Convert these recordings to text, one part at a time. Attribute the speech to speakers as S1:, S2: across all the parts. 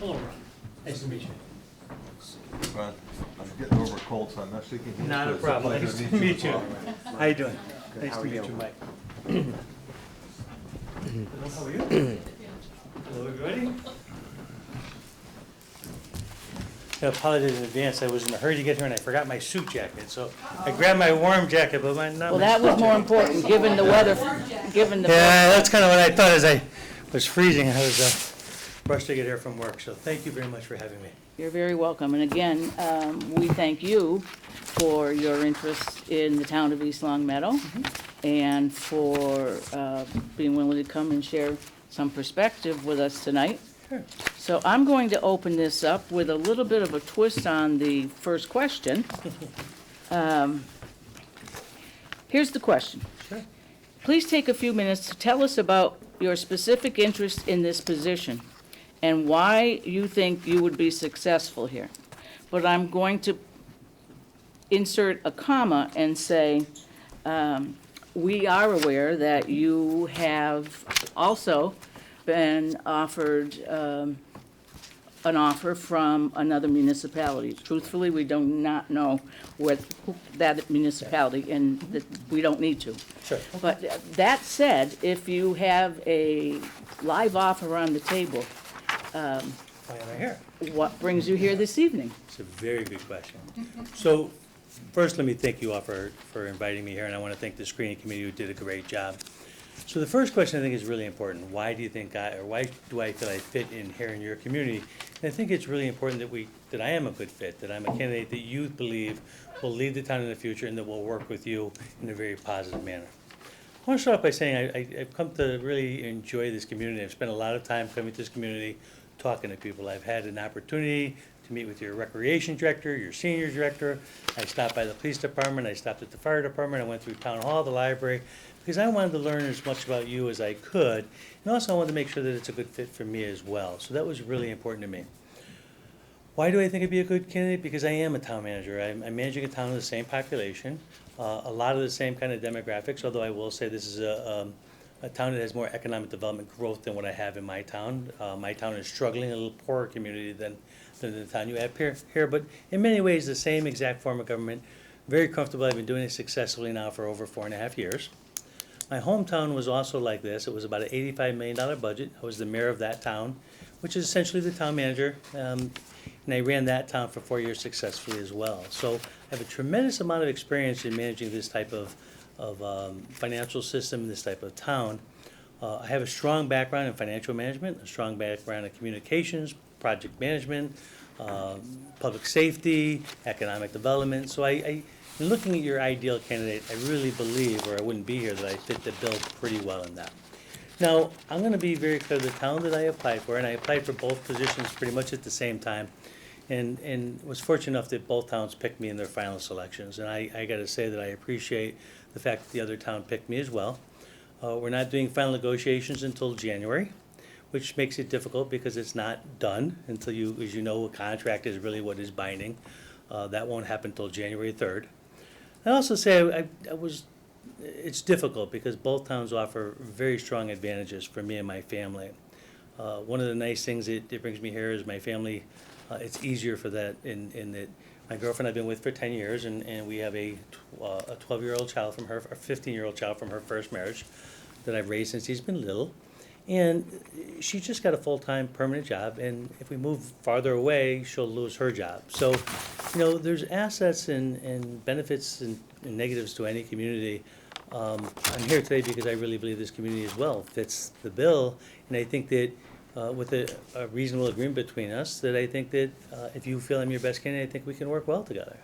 S1: Hello, Ron. Nice to meet you.
S2: Well, I'm getting over a cold, so I'm not speaking English.
S1: Not a
S2: but it's
S1: problem.
S2: pleasure
S1: Nice to meet you.
S2: as well.
S1: How you doing?
S2: Good.
S1: Nice
S2: How
S1: to
S2: are
S1: meet
S2: you?
S1: you, Mike. Hello, how are you? Hello, everybody. I apologize in advance. I was in a hurry to get here and I forgot my suit jacket, so I grabbed my warm jacket, but not
S3: Well,
S1: my
S3: that was more important, given the weather, given the.
S1: Yeah, that's kind of what I thought as I was freezing. I was rushed to get here from work, so thank you very much for having me.
S3: You're very welcome. And again, we thank you for your interest in the town of East Long Meadow and for being willing to come and share some perspective with us tonight.
S1: Sure.
S3: So I'm going to open this up with a little bit of a twist on the first question. Here's the question.
S1: Sure.
S3: Please take a few minutes to tell us about your specific interest in this position and why you think you would be successful here. But I'm going to insert a comma and say, we are aware that you have also been offered an offer from another municipality. Truthfully, we do not know who that municipality, and that we don't need to.
S1: Sure.
S3: But that said, if you have a live offer on the table,
S1: Why am I here?
S3: what brings you here this evening?
S1: It's a very good question. So first, let me thank you all for inviting me here, and I want to thank the screening committee who did a great job. So the first question I think is really important. Why do you think why do I feel I fit in here in your community? And I think it's really important that I am a good fit, that I'm a candidate that you believe will lead the town in the future and that will work with you in a very positive manner. I want to start off by saying I've come to really enjoy this community. I've spent a lot of time coming to this community, talking to people. I've had an opportunity to meet with your recreation director, your senior director. I stopped by the police department. I stopped at the fire department. I went through town hall, the library, because I wanted to learn as much about you as I could. And also I wanted to make sure that it's a good fit for me as well. So that was really important to me. Why do I think I'd be a good candidate? Because I am a town manager. I'm managing a town of the same population, a lot of the same kind of demographics, although I will say this is a town that has more economic development growth than what I have in my town. My town is struggling, a little poorer community than the town you have here, but in many ways the same exact form of government. Very comfortable. I've been doing it successfully now for over 4.5 years. My hometown was also like this. It was about an $85 million budget. I was the mayor of that town, which is essentially the town manager, and I ran that town for 4 years successfully as well. So I have a tremendous amount of experience in managing this type of financial system, this type of town. I have a strong background in financial management, a strong background in communications, project management, public safety, economic development. So in looking at your ideal candidate, I really believe, or I wouldn't be here, that I fit the bill pretty well in that. Now, I'm going to be very clear, the town that I applied for, and I applied for both positions pretty much at the same time, and was fortunate enough that both towns picked me in their final selections. And I got to say that I appreciate the fact that the other town picked me as well. We're not doing final negotiations until January, which makes it difficult because it's not done until you, as you know, a contract is really what is binding. That won't happen until January 3rd. I also say it's difficult because both towns offer very strong advantages for me and my family. One of the nice things that brings me here is my family. It's easier for that in that my girlfriend I've been with for 10 years, and we have a 12-year-old child from her, a 15-year-old child from her first marriage that I've raised since he's been little. And she just got a full-time permanent job, and if we move farther away, she'll lose her job. So, there's assets and benefits and negatives to any community. I'm here today because I really believe this community as well fits the bill, and I think that with a reasonable agreement between us, that I think that if you feel I'm your best candidate, I think we can work well together.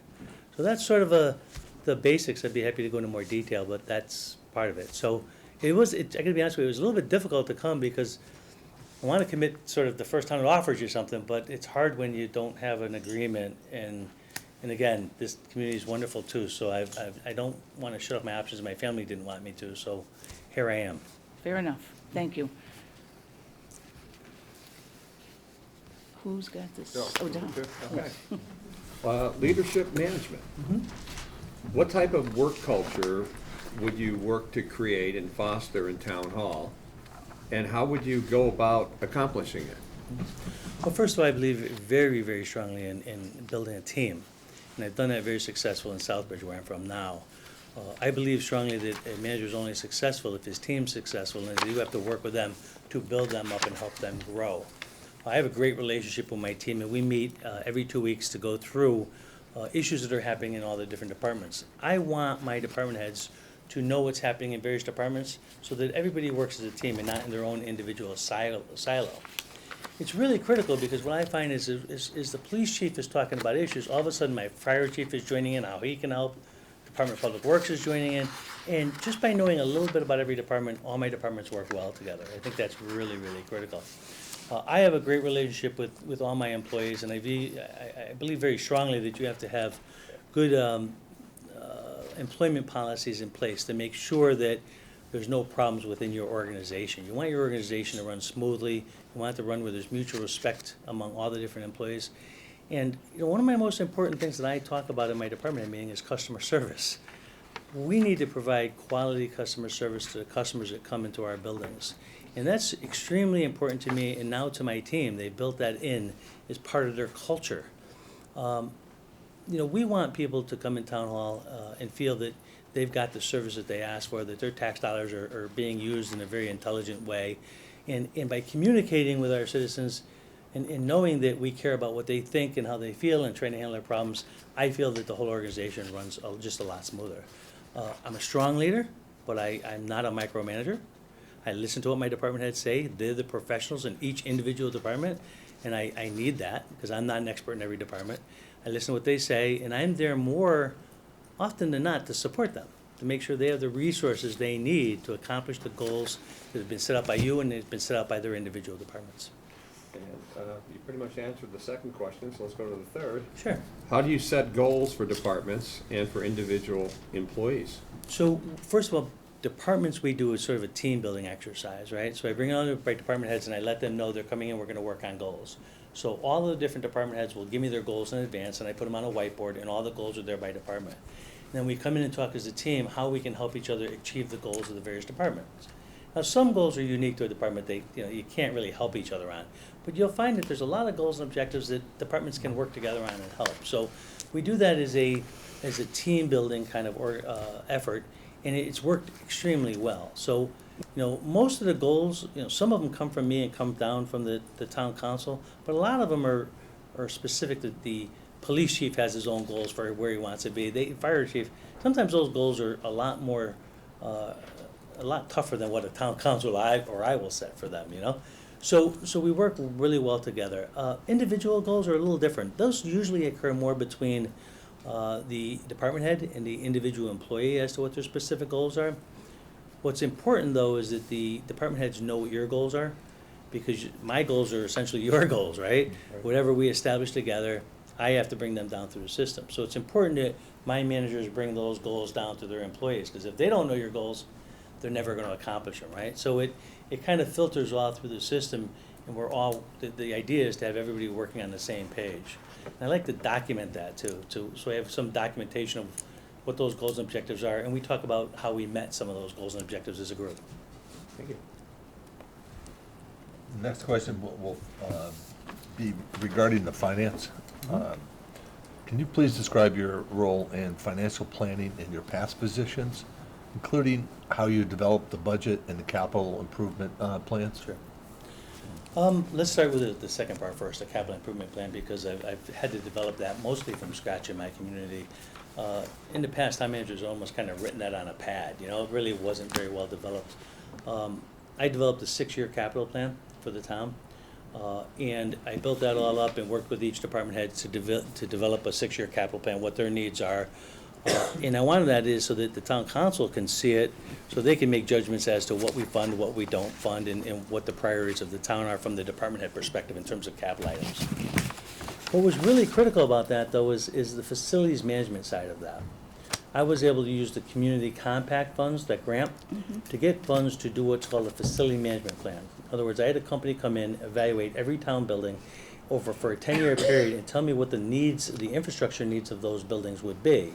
S1: So that's sort of the basics. I'd be happy to go into more detail, but that's part of it. So I gotta be honest with you, it was a little bit difficult to come because I want to commit sort of the first time it offers you something, but it's hard when you don't have an agreement. And again, this community is wonderful too, so I don't want to shut off my options. My family didn't want me to, so here I am.
S3: Fair enough. Thank you. Who's got this? Oh, Don.
S4: Okay. Leadership management. What type of work culture would you work to create and foster in town hall, and how would you go about accomplishing it?
S1: Well, first of all, I believe very, very strongly in building a team. And I've done that very successful in Southbridge, where I'm from now. I believe strongly that a manager is only successful if his team's successful, and you have to work with them to build them up and help them grow. I have a great relationship with my team, and we meet every 2 weeks to go through issues that are happening in all the different departments. I want my department heads to know what's happening in various departments so that everybody works as a team and not in their own individual silo. It's really critical because what I find is the police chief is talking about issues, all of a sudden my fire chief is joining in, how he can help, Department of Public Works is joining in, and just by knowing a little bit about every department, all my departments work well together. I think that's really, really critical. I have a great relationship with all my employees, and I believe very strongly that you have to have good employment policies in place to make sure that there's no problems within your organization. You want your organization to run smoothly. You want it to run where there's mutual respect among all the different employees. And one of my most important things that I talk about in my department head meeting is customer service. We need to provide quality customer service to the customers that come into our buildings. And that's extremely important to me and now to my team. They built that in as part of their culture. We want people to come in town hall and feel that they've got the service that they ask for, that their tax dollars are being used in a very intelligent way. And by communicating with our citizens and knowing that we care about what they think and how they feel and trying to handle their problems, I feel that the whole organization runs just a lot smoother. I'm a strong leader, but I'm not a micromanager. I listen to what my department heads say. They're the professionals in each individual department, and I need that because I'm not an expert in every department. I listen to what they say, and I'm there more often than not to support them, to make sure they have the resources they need to accomplish the goals that have been set up by you and that have been set up by their individual departments.
S4: And you pretty much answered the second question, so let's go to the third.
S1: Sure.
S4: How do you set goals for departments and for individual employees?
S1: So, first of all, departments we do is sort of a team building exercise, right? So I bring on the right department heads and I let them know they're coming in, we're gonna work on goals. So all of the different department heads will give me their goals in advance and I put them on a whiteboard and all the goals are there by department. And then we come in and talk as a team how we can help each other achieve the goals of the various departments. Now, some goals are unique to a department, you can't really help each other on. But you'll find that there's a lot of goals and objectives that departments can work together on and help. So we do that as a team building kind of effort, and it's worked extremely well. So, most of the goals, some of them come from me and come down from the town council, but a lot of them are specific that the police chief has his own goals for where he wants to be. The fire chief, sometimes those goals are a lot more, a lot tougher than what a town council or I will set for them, So we work really well together. Individual goals are a little different. Those usually occur more between the department head and the individual employee as to what their specific goals are. What's important, though, is that the department heads know what your goals are, because my goals are essentially your goals, right? Whatever we establish together, I have to bring them down through the system. So it's important that my managers bring those goals down to their employees, because if they don't know your goals, they're never going to accomplish them, right? So it kind of filters all through the system, and we're all, the idea is to have everybody working on the same page. And I like to document that too, so I have some documentation of what those goals and objectives are, and we talk about how we met some of those goals and objectives as a group.
S4: Thank you.
S2: Next question will be regarding the finance. Can you please describe your role in financial planning in your past positions, including how you develop the budget and the capital improvement plans?
S1: Sure. Let's start with the second part first, the capital improvement plan, because I've had to develop that mostly from scratch in my community. In the past, town managers almost kind of written that on a pad, it really wasn't very well developed. I developed a 6-year capital plan for the town, and I built that all up and worked with each department head to develop a 6-year capital plan, what their needs are. And I wanted that is so that the town council can see it, so they can make judgments as to what we fund, what we don't fund, and what the priorities of the town are from the department head perspective in terms of capital items. What was really critical about that, though, is the facilities management side of that. I was able to use the community compact funds, that grant, to get funds to do what's called a facility management plan. In other words, I had a company come in, evaluate every town building for a 10-year period and tell me what the infrastructure needs of those buildings would be.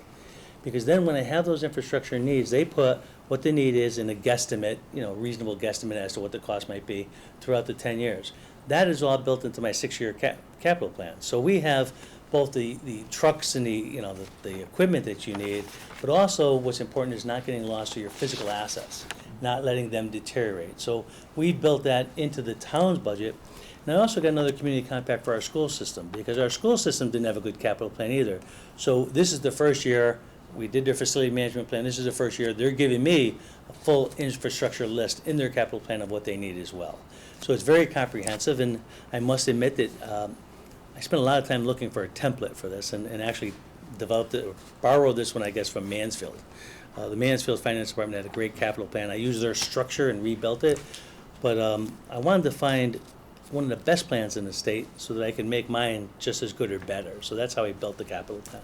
S1: Because then when I have those infrastructure needs, they put what the need is and a guesstimate, reasonable guesstimate as to what the cost might be throughout the 10 years. That is all built into my 6-year capital plan. So we have both the trucks and the equipment that you need, but also what's important is not getting lost to your physical assets, not letting them deteriorate. So we built that into the town's budget. And I also got another community compact for our school system, because our school system didn't have a good capital plan either. So this is the first year we did their facility management plan. This is the first year they're giving me a full infrastructure list in their capital plan of what they need as well. So it's very comprehensive, and I must admit that I spent a lot of time looking for a template for this, and actually developed it, or borrowed this one, I guess, from Mansfield. The Mansfield Finance Department had a great capital plan. I used their structure and rebuilt it, but I wanted to find one of the best plans in the state so that I could make mine just as good or better. So that's how I built the capital plan.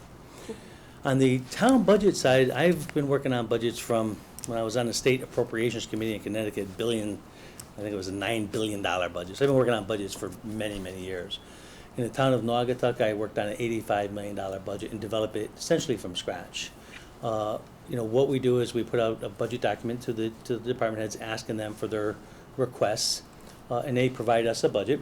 S1: On the town budget side, I've been working on budgets from when I was on the State Appropriations Committee in Connecticut, I think it was a $9 billion budget. So I've been working on budgets for many, many years. In the town of Naugatuck, I worked on an $85 million budget and developed it essentially from scratch. What we do is we put out a budget document to the department heads asking them for their requests, and they provide us a budget.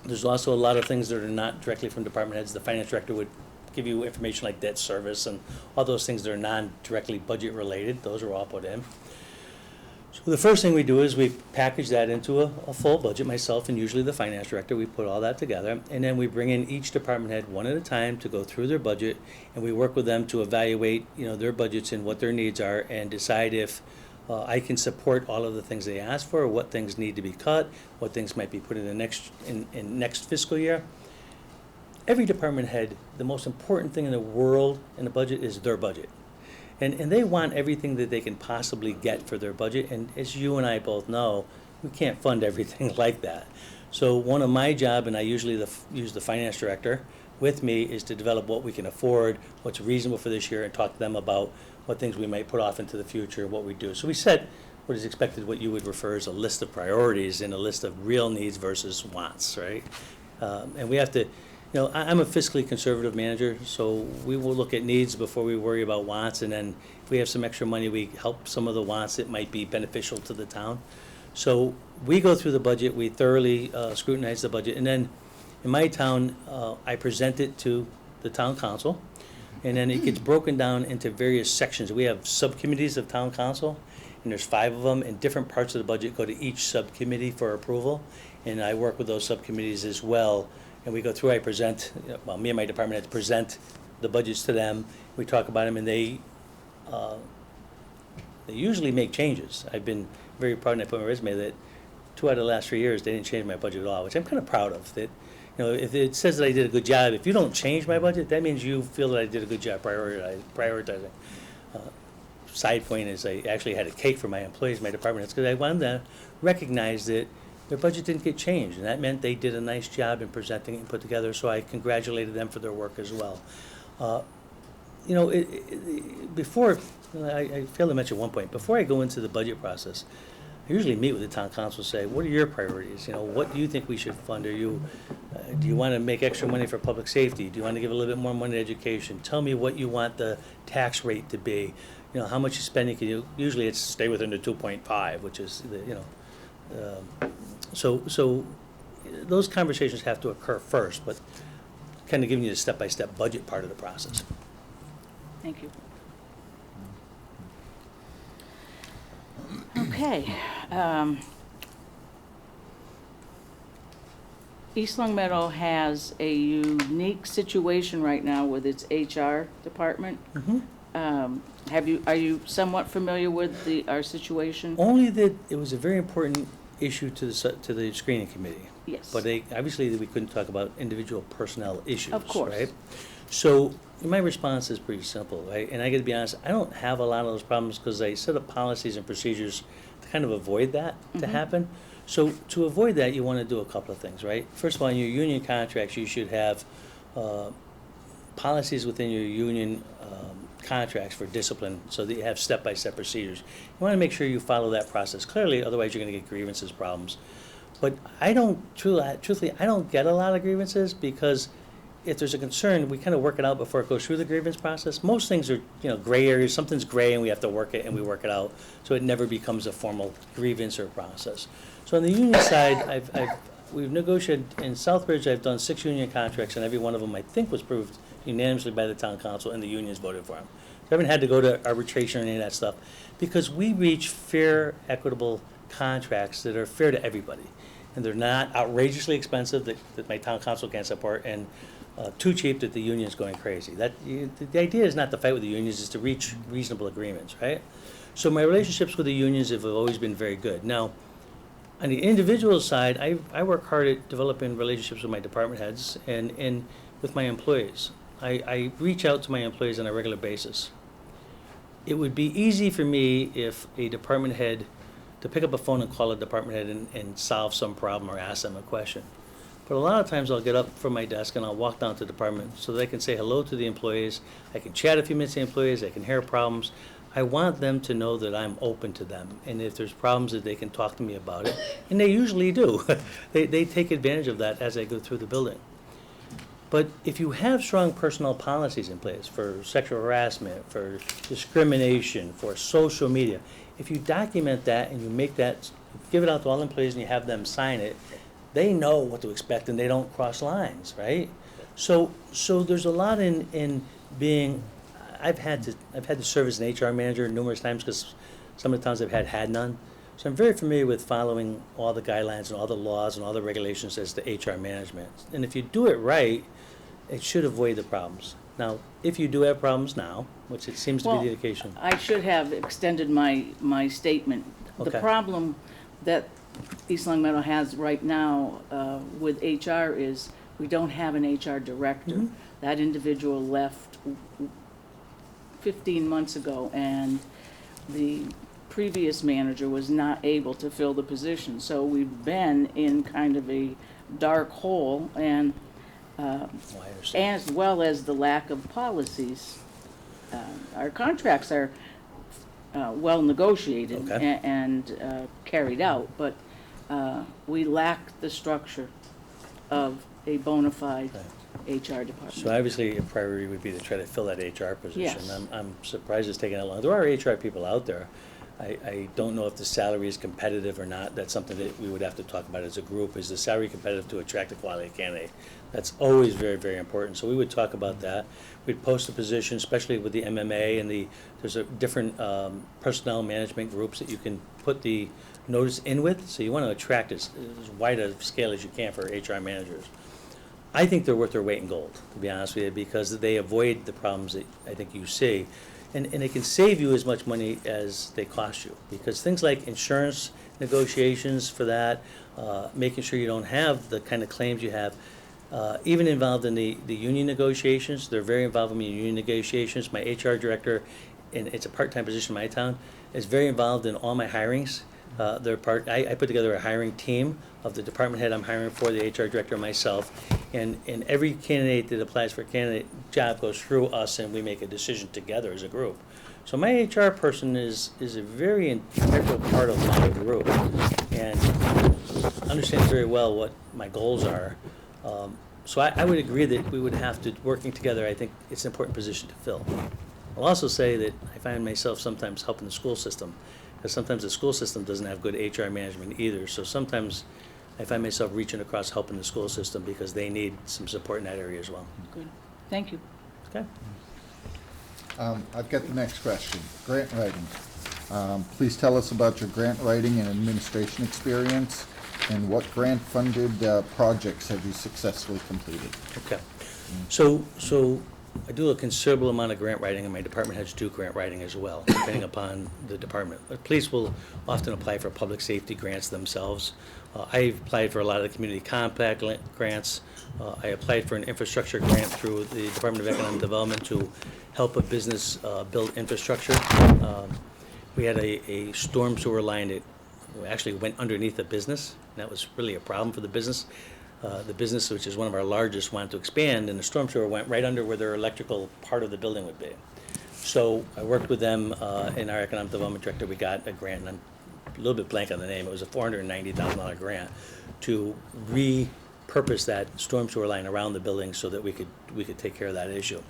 S1: There's also a lot of things that are not directly from department heads. The finance director would give you information like debt service and all those things that are non-directly budget related. Those are all put in. So the first thing we do is we package that into a full budget, myself and usually the finance director. We put all that together, and then we bring in each department head one at a time to go through their budget, and we work with them to evaluate their budgets and what their needs are, and decide if I can support all of the things they ask for, what things need to be cut, what things might be put in the next fiscal year. Every department head, the most important thing in the world in the budget is their budget. And they want everything that they can possibly get for their budget. And as you and I both know, we can't fund everything like that. So one of my job, and I usually use the finance director with me, is to develop what we can afford, what's reasonable for this year, and talk to them about what things we might put off into the future, what we do. So we set what is expected, what you would refer as a list of priorities and a list of real needs versus wants, right? And we have to, I'm a fiscally conservative manager, so we will look at needs before we worry about wants, and then if we have some extra money, we help some of the wants that might be beneficial to the town. So we go through the budget, we thoroughly scrutinize the budget, and then in my town, I present it to the town council, and then it gets broken down into various sections. We have subcommittees of town council, and there's 5 of them, and different parts of the budget go to each subcommittee for approval, and I work with those subcommittees as well. And we go through, I present, me and my department heads present the budgets to them. We talk about them, and they usually make changes. I've been very proud, and I put on my resume that 2 out of the last 3 years, they didn't change my budget at all, which I'm kind of proud of. That, if it says that I did a good job, if you don't change my budget, that means you feel that I did a good job prioritizing. Side point is I actually had a cake for my employees, my department heads, because I wanted to recognize that their budget didn't get changed, and that meant they did a nice job in presenting it and put together, so I congratulated them for their work as well. Before, I failed to mention one point, before I go into the budget process, I usually meet with the town council and say, what are your priorities? What do you think we should fund? Do you want to make extra money for public safety? Do you want to give a little bit more money to education? Tell me what you want the tax rate to be. How much spending can you, usually it's stay within the 2.5, which is, so those conversations have to occur first, but kind of giving you the step-by-step budget part of the process.
S3: Thank you. Okay. East Long Meadow has a unique situation right now with its HR department. Are you somewhat familiar with our situation?
S1: Only that it was a very important issue to the screening committee.
S3: Yes.
S1: But obviously we couldn't talk about individual personnel issues,
S3: Of course.
S1: right? So my response is pretty simple, right? And I got to be honest, I don't have a lot of those problems because I set up policies and procedures to kind of avoid that to happen. So to avoid that, you want to do a couple of things, right? First of all, in your union contracts, you should have policies within your union contracts for discipline so that you have step-by-step procedures. You want to make sure you follow that process clearly, otherwise you're going to get grievances problems. But truthfully, I don't get a lot of grievances because if there's a concern, we kind of work it out before it goes through the grievance process. Most things are, gray areas, something's gray and we have to work it and we work it out, so it never becomes a formal grievance or process. So on the union side, we've negotiated, in Southbridge, I've done 6 union contracts, and every one of them, I think, was approved unanimously by the town council, and the unions voted for them. So I haven't had to go to arbitration or any of that stuff, because we reach fair, equitable contracts that are fair to everybody. And they're not outrageously expensive that my town council can't support, and too cheap that the union's going crazy. The idea is not to fight with the unions, is to reach reasonable agreements, right? So my relationships with the unions have always been very good. Now, on the individual side, I work hard at developing relationships with my department heads and with my employees. I reach out to my employees on a regular basis. It would be easy for me if a department head to pick up a phone and call a department head and solve some problem or ask them a question. But a lot of times I'll get up from my desk and I'll walk down to the department so they can say hello to the employees. I can chat a few minutes with the employees. I can hear problems. I want them to know that I'm open to them, and if there's problems that they can talk to me about it, and they usually do. They take advantage of that as I go through the building. But if you have strong personnel policies in place for sexual harassment, for discrimination, for social media, if you document that and you make that, give it out to all employees and you have them sign it, they know what to expect and they don't cross lines, right? So there's a lot in being. I've had to serve as an HR manager numerous times because some of the times I've had none. So I'm very familiar with following all the guidelines and all the laws and all the regulations as to HR management. And if you do it right, it should avoid the problems. Now, if you do have problems now, which it seems to be the indication.
S3: I should have extended my statement.
S1: Okay.
S3: The problem that East Long Meadow has right now with HR is we don't have an HR director.
S1: Mm-hmm.
S3: That individual left 15 months ago, and the previous manager was not able to fill the position. So we've been in kind of a dark hole, and as well as the lack of policies. Our contracts are well negotiated
S1: Okay.
S3: and carried out, but we lack the structure of a bona fide HR department.
S1: So obviously, a priority would be to try to fill that HR position.
S3: Yes.
S1: I'm surprised it's taking that long. There are HR people out there. I don't know if the salary is competitive or not. That's something that we would have to talk about as a group. Is the salary competitive to attract a quality candidate? That's always very, very important. So we would talk about that. We'd post a position, especially with the MMA and there's a different personnel management groups that you can put the notice in with. So you want to attract as wide a scale as you can for HR managers. I think they're worth their weight in gold, to be honest with you, because they avoid the problems that I think you see. And they can save you as much money as they cost you, because things like insurance negotiations for that, making sure you don't have the kind of claims you have, even involved in the union negotiations. They're very involved in the union negotiations. My HR director, and it's a part-time position in my town, is very involved in all my hirings. I put together a hiring team of the department head I'm hiring for, the HR director, and myself, and every candidate that applies for a candidate job goes through us, and we make a decision together as a group. So my HR person is a very integral part of my group, and understands very well what my goals are. So I would agree that we would have to, working together, I think it's an important position to fill. I'll also say that I find myself sometimes helping the school system, because sometimes the school system doesn't have good HR management either. So sometimes I find myself reaching across helping the school system because they need some support in that area as well.
S3: Good. Thank you.
S1: Okay.
S5: I've got the next question. Grant writing. Please tell us about your grant writing and administration experience, and what grant-funded projects have you successfully completed?
S1: Okay. So I do a considerable amount of grant writing, and my department heads do grant writing as well, depending upon the department. But police will often apply for public safety grants themselves. I've applied for a lot of the community compact grants. I applied for an infrastructure grant through the Department of Economic Development to help a business build infrastructure. We had a storm sewer line that actually went underneath the business, and that was really a problem for the business. The business, which is one of our largest, wanted to expand, and the storm sewer went right under where their electrical part of the building would be. So I worked with them and our economic development director. We got a grant, and I'm a little bit blank on the name. It was a $490,000 grant to purpose that storm sewer line around the building so that we could take care of that issue.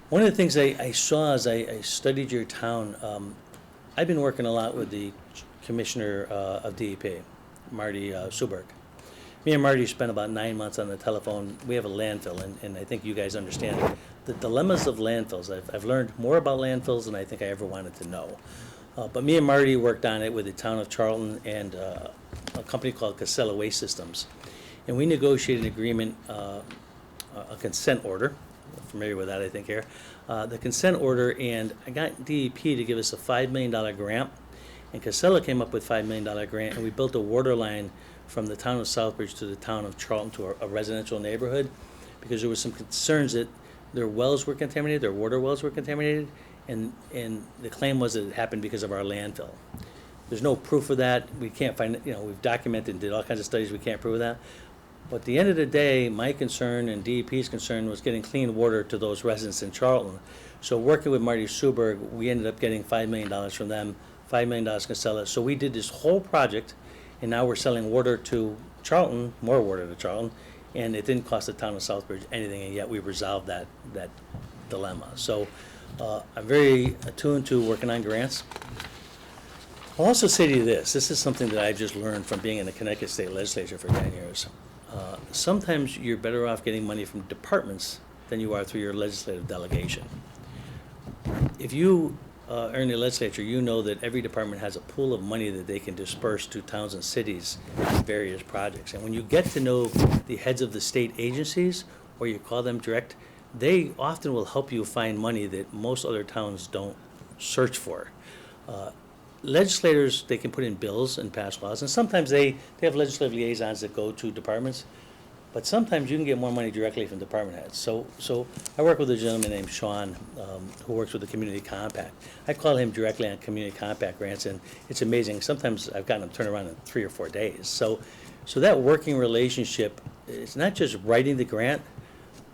S1: One of the things I saw as I studied your town, I've been working a lot with the Commissioner of DEP, Marty Suberg. Me and Marty spent about 9 months on the telephone. We have a landfill, and I think you guys understand the dilemmas of landfills. I've learned more about landfills than I think I ever wanted to know. But me and Marty worked on it with the town of Charlton and a company called Casella Waste Systems. And we negotiated an agreement, a consent order. You're familiar with that, I think, here. The consent order, and I got DEP to give us a $5 million grant. And Casella came up with $5 million grant, and we built a water line from the town of Southbridge to the town of Charlton to a residential neighborhood, because there was some concerns that their wells were contaminated, their water wells were contaminated, and the claim was that it happened because of our landfill. There's no proof of that. We can't find it. We've documented and did all kinds of studies. We can't prove that. But at the end of the day, my concern and DEP's concern was getting clean water to those residents in Charlton. So working with Marty Suberg, we ended up getting $5 million from them, $5 million Casella. So we did this whole project, and now we're selling water to Charlton, more water to Charlton, and it didn't cost the town of Southbridge anything, and yet we resolved that dilemma. So I'm very attuned to working on grants. I'll also say to you this is something that I've just learned from being in the Connecticut State Legislature for 10 years. Sometimes you're better off getting money from departments than you are through your legislative delegation. If you are in the legislature, you know that every department has a pool of money that they can disperse to towns and cities in various projects. And when you get to know the heads of the state agencies, or you call them direct, they often will help you find money that most other towns don't search for. Legislators, they can put in bills and pass laws, and sometimes they have legislative liaisons that go to departments, but sometimes you can get more money directly from department heads. So I work with a gentleman named Sean, who works with the Community Compact. I call him directly on Community Compact grants, and it's amazing. Sometimes I've gotten them turned around in 3 or 4 days. So that working relationship, it's not just writing the grant,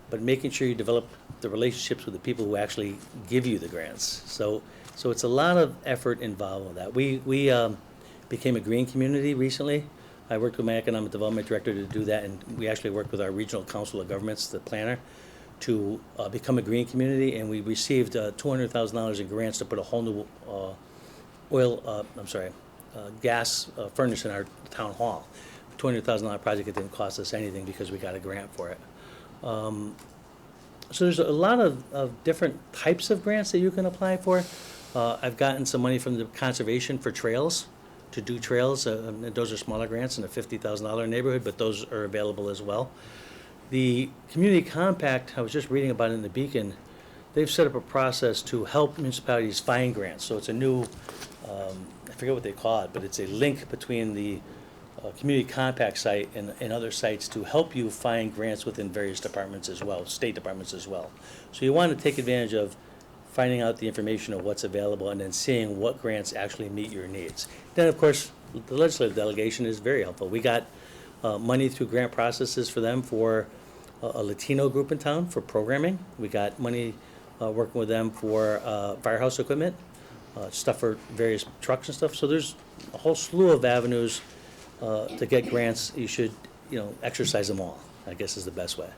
S1: but making sure you develop the relationships with the people who actually give you the grants. So it's a lot of effort involved with that. We became a green community recently. I worked with my economic development director to do that, and we actually worked with our regional council of governments, the planner, to become a green community, and we received $200,000 in grants to put a whole new gas furnace in our town hall. $200,000 project that didn't cost us anything because we got a grant for it. So there's a lot of different types of grants that you can apply for. I've gotten some money from the conservation for trails, to do trails. Those are smaller grants in the $50,000 neighborhood, but those are available as well. The Community Compact, I was just reading about it in the Beacon, they've set up a process to help municipalities find grants. So it's a new, I forget what they call it, but it's a link between the Community Compact site and other sites to help you find grants within various departments as well, state departments as well. So you want to take advantage of finding out the information of what's available and then seeing what grants actually meet your needs. Then, of course, the legislative delegation is very helpful. We got money through grant processes for them for a Latino group in town for programming. We got money working with them for firehouse equipment, stuff for various trucks and stuff. So there's a whole slew of avenues to get grants. You should, exercise them all, I guess is the best way.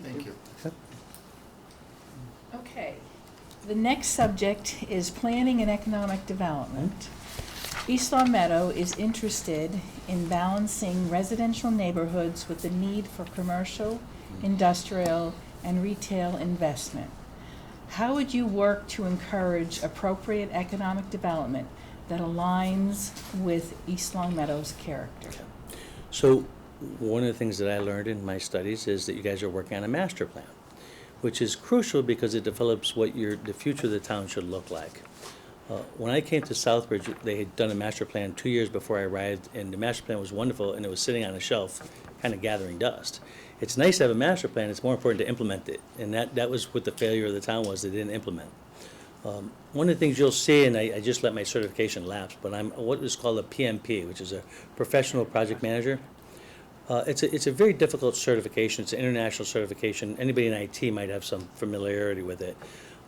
S5: Thank you.
S6: Okay. The next subject is planning and economic development. East Long Meadow is interested in balancing residential neighborhoods with the need for commercial, industrial, and retail investment. How would you work to encourage appropriate economic development that aligns with East Long Meadow's character?
S1: So one of the things that I learned in my studies is that you guys are working on a master plan, which is crucial because it develops what the future of the town should look like. When I came to Southbridge, they had done a master plan 2 years before I arrived, and the master plan was wonderful, and it was sitting on a shelf, kind of gathering dust. It's nice to have a master plan. It's more important to implement it, and that was what the failure of the town was. They didn't implement. One of the things you'll see, and I just let my certification lapse, but I'm what is called a PMP, which is a professional project manager. It's a very difficult certification. It's an international certification. Anybody in IT might have some familiarity with it.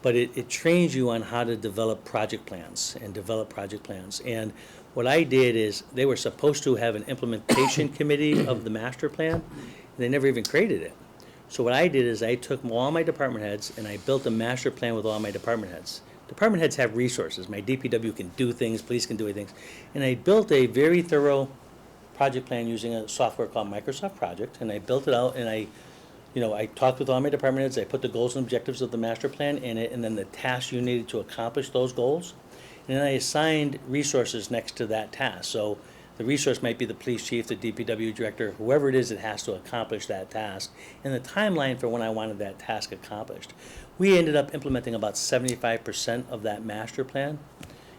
S1: But it trains you on how to develop project plans. And What I did is, they were supposed to have an implementation committee of the master plan, and they never even created it. So what I did is I took all my department heads and I built a master plan with all my department heads. Department heads have resources. My DPW can do things, police can do things. And I built a very thorough project plan using a software called Microsoft Project, and I built it out, and I talked with all my department heads, I put the goals and objectives of the master plan in it, and then the tasks you needed to accomplish those goals. And then I assigned resources next to that task. So the resource might be the police chief, the DPW director, whoever it is that has to accomplish that task, and the timeline for when I wanted that task accomplished. We ended up implementing about 75% of that master plan.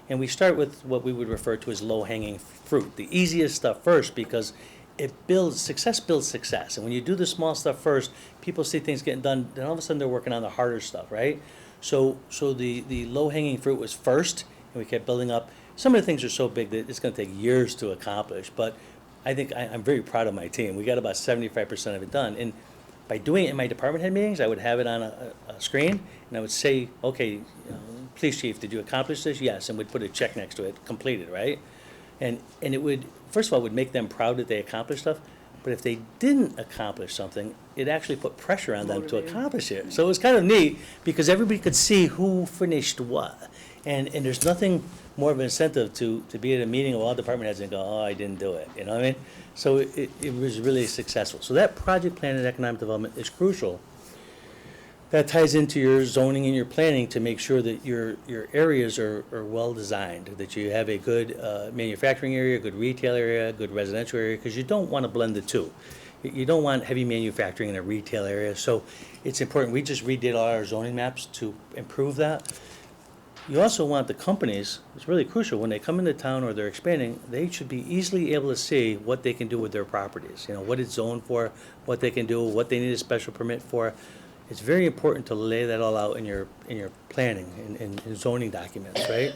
S1: And we start with what we would refer to as low-hanging fruit, the easiest stuff first, because success builds success. And when you do the small stuff first, people see things getting done, then all of a sudden they're working on the harder stuff, right? So the low-hanging fruit was first, and we kept building up. Some of the things are so big that it's gonna take years to accomplish, but I think I'm very proud of my team. We got about 75% of it done. And by doing it in my department head meetings, I would have it on a screen, and I would say, okay, police chief, did you accomplish this? Yes, and we'd put a check next to it, completed, right? And it would, first of all, it would make them proud that they accomplished stuff, but if they didn't accomplish something, it actually put pressure on them to accomplish it. So it was kind of neat, because everybody could see who finished what. And there's nothing more of an incentive to be at a meeting of all department heads and go, oh, I didn't do it, you know what I mean? So it was really successful. So that project plan and economic development is crucial. That ties into your zoning and your planning to make sure that your areas are well designed, that you have a good manufacturing area, a good retail area, a good residential area, because you don't want to blend the two. You don't want heavy manufacturing in a retail area, so it's important. We just redid all our zoning maps to improve that. You also want the companies, it's really crucial, when they come into town or they're expanding, they should be easily able to see what they can do with their properties. What it's zoned for, what they can do, what they need a special permit for. It's very important to lay that all out in your planning and zoning documents, right?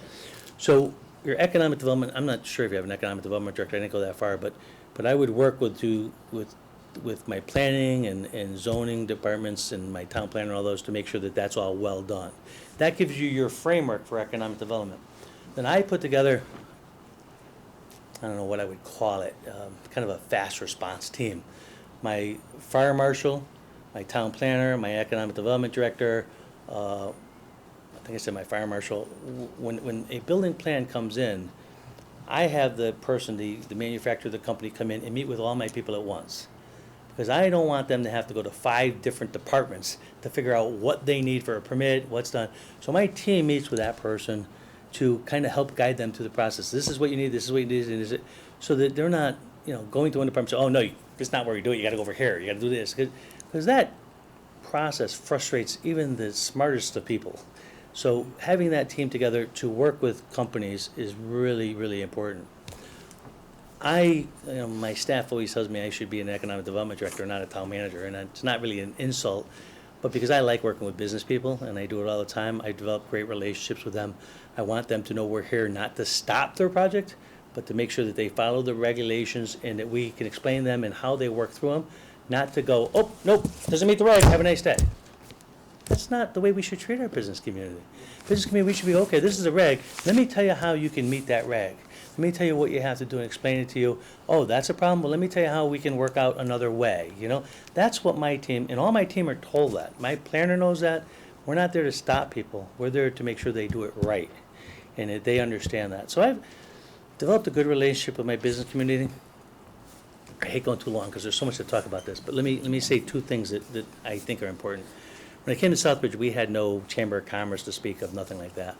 S1: So your economic development, I'm not sure if you have an economic development director, I didn't go that far, but I would work with my planning and zoning departments and my town planner and all those to make sure that that's all well done. That gives you your framework for economic development. Then I put together, I don't know what I would call it, kind of a fast response team. My fire marshal, my town planner, my economic development director, I think I said my fire marshal. When a building plan comes in, I have the person, the manufacturer of the company, come in and meet with all my people at once. Because I don't want them to have to go to 5 different departments to figure out what they need for a permit, what's done. So my team meets with that person to kind of help guide them through the process. This is what you need, this is what you need, and so that they're not, going to one department and say, oh, no, it's not where you do it, you gotta go over here, you gotta do this. Because that process frustrates even the smartest of people. So having that team together to work with companies is really, really important. My staff always tells me I should be an economic development director, not a town manager, and it's not really an insult, but because I like working with business people, and I do it all the time, I develop great relationships with them. I want them to know we're here not to stop their project, but to make sure that they follow the regulations and that we can explain them and how they work through them, not to go, oh, nope, doesn't meet the reg, have a nice day. That's not the way we should treat our business community. Business community, we should be, okay, this is a reg, let me tell you how you can meet that reg. Let me tell you what you have to do and explain it to you. Oh, that's a problem? Well, let me tell you how we can work out another way, That's what my team, and all my team are told that. My planner knows that. We're not there to stop people. We're there to make sure they do it right, and that they understand that. So I've developed a good relationship with my business community. I hate going too long because there's so much to talk about this, but let me say 2 things that I think are important. When I came to Southbridge, we had no Chamber of Commerce to speak of, nothing like that.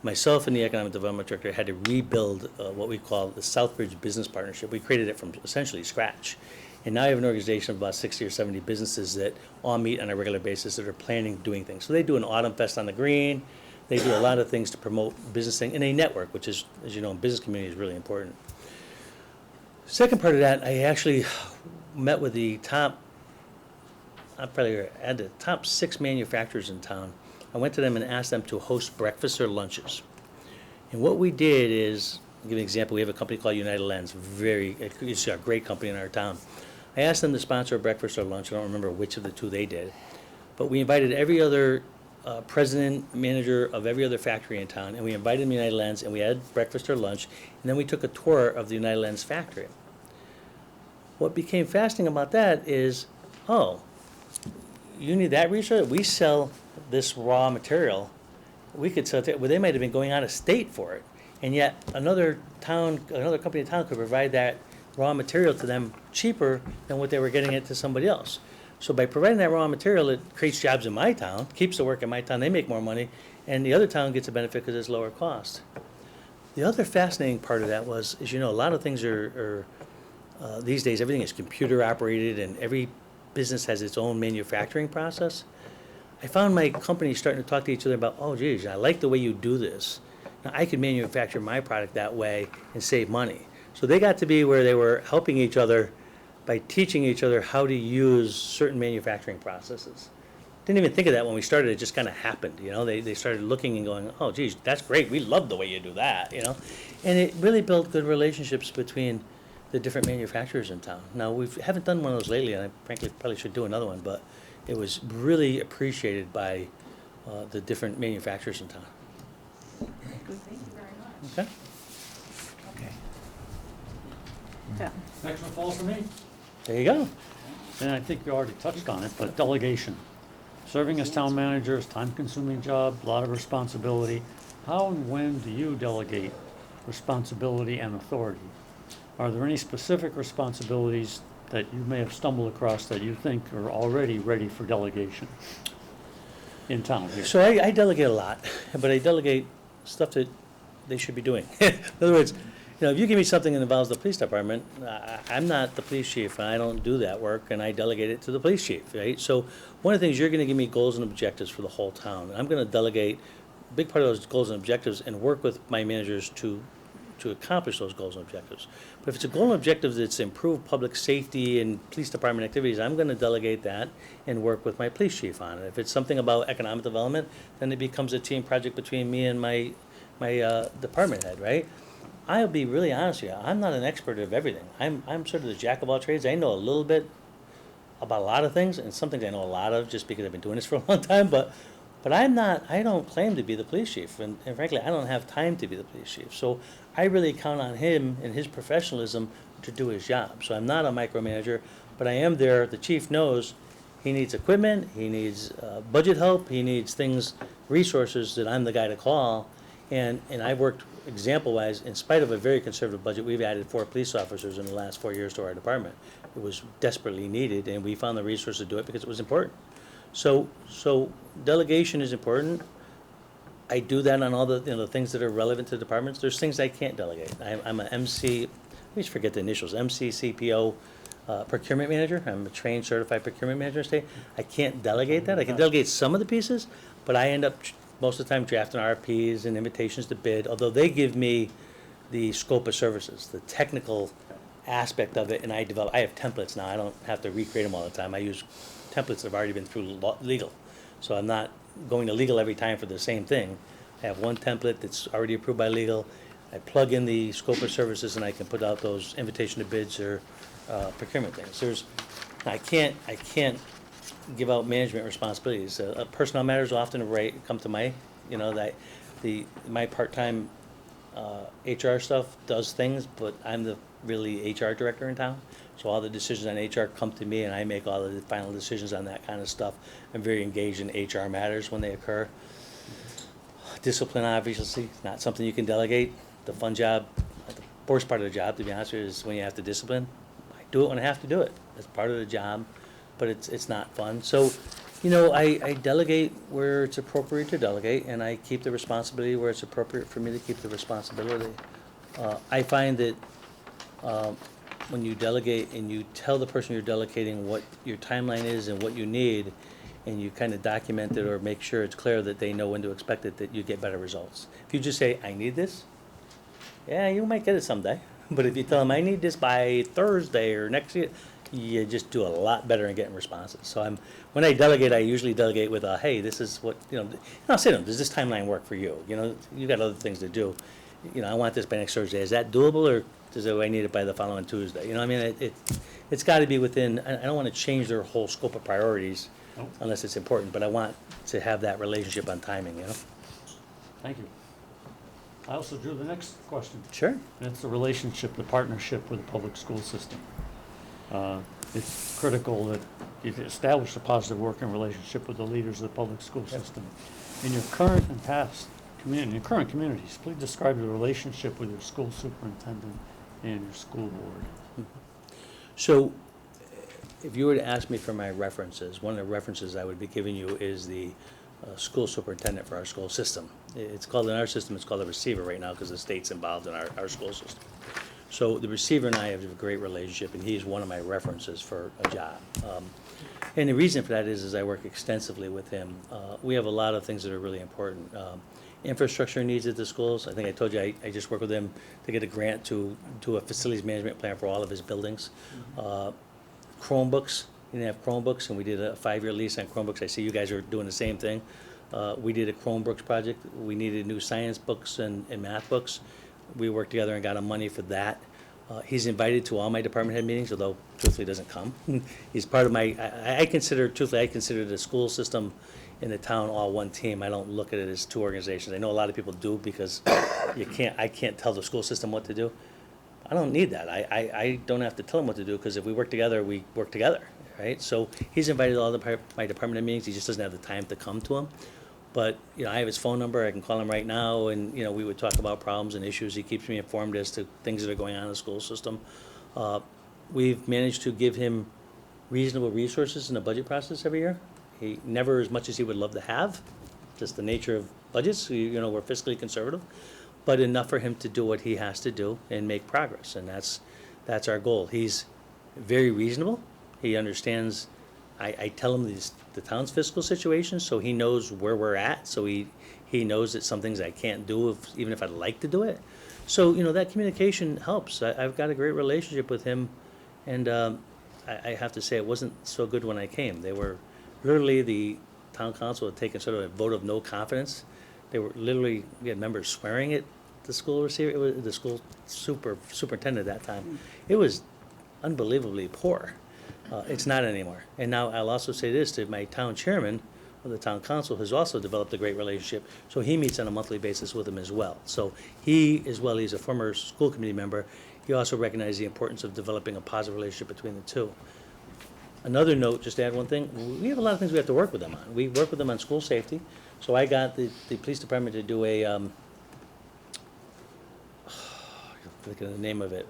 S1: Myself and the Economic Development Director had to rebuild what we call the Southbridge Business Partnership. We created it from essentially scratch. And now I have an organization of about 60 or 70 businesses that all meet on a regular basis that are planning doing things. So they do an Autumn Fest on the Green. They do a lot of things to promote business thing in a network, which is, as you know, in business community is really important. Second part of that, I actually met with the top 6 manufacturers in town. I went to them and asked them to host breakfasts or lunches. And what we did is, I'll give you an example, we have a company called United Lens, it's a great company in our town. I asked them to sponsor a breakfast or lunch, I don't remember which of the 2 they did, but we invited every other president, manager of every other factory in town, and we invited them to United Lens, and we had breakfast or lunch, and then we took a tour of the United Lens factory. What became fascinating about that is, oh, you need that resource? We sell this raw material. We could sell it, well, they might have been going out of state for it, and yet another company in town could provide that raw material to them cheaper than what they were getting it to somebody else. So by providing that raw material, it creates jobs in my town, keeps the work in my town, they make more money, and the other town gets a benefit because it's lower cost. The other fascinating part of that was, as you know, a lot of things are these days, everything is computer operated and every business has its own manufacturing process. I found my company starting to talk to each other about, oh geez, I like the way you do this. Now I could manufacture my product that way and save money. So they got to be where they were helping each other by teaching each other how to use certain manufacturing processes. Didn't even think of that when we started, it just kind of happened, you know, they started looking and going, oh geez, that's great, we love the way you do that, you know. And it really built good relationships between the different manufacturers in town. Now, we haven't done one of those lately, and I frankly probably should do another one, but it was really appreciated by the different manufacturers in town.
S6: Thank you very much.
S1: Okay,
S3: Yeah.
S7: Next one falls for me.
S1: there you go.
S7: And I think you already touched on it, but delegation. Serving as town manager is a time-consuming job, a lot of responsibility. How and when do you delegate responsibility and authority? Are there any specific responsibilities that you may have stumbled across that you think are already ready for delegation in town here?
S1: So I delegate a lot, but I delegate stuff that they should be doing. In other words, you know, if you give me something that involves the police department, I'm not the police chief, and I don't do that work, and I delegate it to the police chief, right? So one of the things, you're gonna give me goals and objectives for the whole town, and I'm gonna delegate a big part of those goals and objectives and work with my managers to accomplish those goals and objectives. But if it's a goal and objective that's improve public safety and police department activities, I'm gonna delegate that and work with my police chief on it. If it's something about economic development, then it becomes a team project between me and my department head, right? I'll be really honest with you, I'm not an expert of everything. I'm sort of the jack of all trades. I know a little bit about a lot of things, and some things I know a lot of just because I've been doing this for a long time, but I don't claim to be the police chief, and frankly, I don't have time to be the police chief. So I really count on him and his professionalism to do his job. So I'm not a micromanager, but I am there. The chief knows he needs equipment, he needs budget help, he needs things, resources that I'm the guy to call. And I've worked, example-wise, in spite of a very conservative budget, we've added 4 police officers in the last 4 years to our department. It was desperately needed, and we found the resources to do it because it was important. So delegation is important. I do that on all the, you know, the things that are relevant to departments. There's things I can't delegate. I'm a MC, I always forget the initials, MCCPO procurement manager. I'm a trained certified procurement manager in the state. I can't delegate that. I can delegate some of the pieces, but I end up most of the time drafting RFPs and invitations to bid, although they give me the scope of services, the technical aspect of it, and I have templates now. I don't have to recreate them all the time. I use templates that have already been through legal. So I'm not going to legal every time for the same thing. I have one template that's already approved by legal. I plug in the scope of services and I can put out those invitation to bids or procurement things. I can't give out management responsibilities. Personnel matters often come to my, you know, my part-time HR stuff does things, but I'm the really HR director in town. So all the decisions on HR come to me, and I make all of the final decisions on that kind of stuff. I'm very engaged in HR matters when they occur. Discipline, obviously, not something you can delegate. The fun job, the worst part of the job, to be honest with you, is when you have to discipline. I do it when I have to do it. It's part of the job, but it's not fun. So, you know, I delegate where it's appropriate to delegate, and I keep the responsibility where it's appropriate for me to keep the responsibility. I find that when you delegate and you tell the person you're delegating what your timeline is and what you need, and you kind of document it or make sure it's clear that they know when to expect it, that you get better results. If you just say, I need this, yeah, you might get it someday. But if you tell them, I need this by Thursday or next year, you just do a lot better in getting responses. So when I delegate, I usually delegate with a, hey, this is what, you know, and I'll say to them, does this timeline work for you? You know, you got other things to do. You know, I want this by next Thursday. Is that doable, or does I need it by the following Tuesday? You know, I mean, it's got to be within, I don't want to change their whole scope of priorities
S7: Nope.
S1: unless it's important, but I want to have that relationship on timing, you know?
S7: Thank you. I also drew the next question.
S1: Sure.
S7: And it's the relationship, the partnership with the public school system. It's critical that you establish a positive working relationship with the leaders of the public school system. In your current and past communities, please describe your relationship with your school superintendent and your school board.
S1: So, if you were to ask me for my references, one of the references I would be giving you is the school superintendent for our school system. It's called, in our system, it's called a receiver right now because the state's involved in our school system. So the receiver and I have a great relationship, and he's one of my references for a job. And the reason for that is I work extensively with him. We have a lot of things that are really important. Infrastructure needs at the schools. I think I told you I just worked with him to get a grant to do a facilities management plan for all of his buildings. Chromebooks, he didn't have Chromebooks, and we did a 5-year lease on Chromebooks. I see you guys are doing the same thing. We did a Chromebooks project. We needed new science books and math books. We worked together and got him money for that. He's invited to all my department head meetings, although truthfully doesn't come. He's part of my, I consider the school system in the town all one team. I don't look at it as two organizations. I know a lot of people do because I can't tell the school system what to do. I don't need that. I don't have to tell him what to do because if we work together, we work together, right? So he's invited to all my department head meetings. He just doesn't have the time to come to them. But, I have his phone number. I can call him right now, and, we would talk about problems and issues. He keeps me informed as to things that are going on in the school system. We've managed to give him reasonable resources in the budget process every year. He never as much as he would love to have, just the nature of budgets. We're fiscally conservative, but enough for him to do what he has to do and make progress, and that's our goal. He's very reasonable. He understands. I tell him the town's fiscal situation, so he knows where we're at, so he knows that some things I can't do, even if I'd like to do it. So, that communication helps. I've got a great relationship with him, and I have to say it wasn't so good when I came. They were, literally, the town council had taken sort of a vote of no confidence. They were literally, we had members swearing at the school receiver, it was the school superintendent at that time. It was unbelievably poor. It's not anymore. And now I'll also say this to my town chairman of the town council has also developed a great relationship. So he meets on a monthly basis with him as well. So he, as well, he's a former school committee member. He also recognized the importance of developing a positive relationship between the two. Another note, just to add one thing, we have a lot of things we have to work with them on. We work with them on school safety. So I got the police department to do a, I'm thinking of the name of it.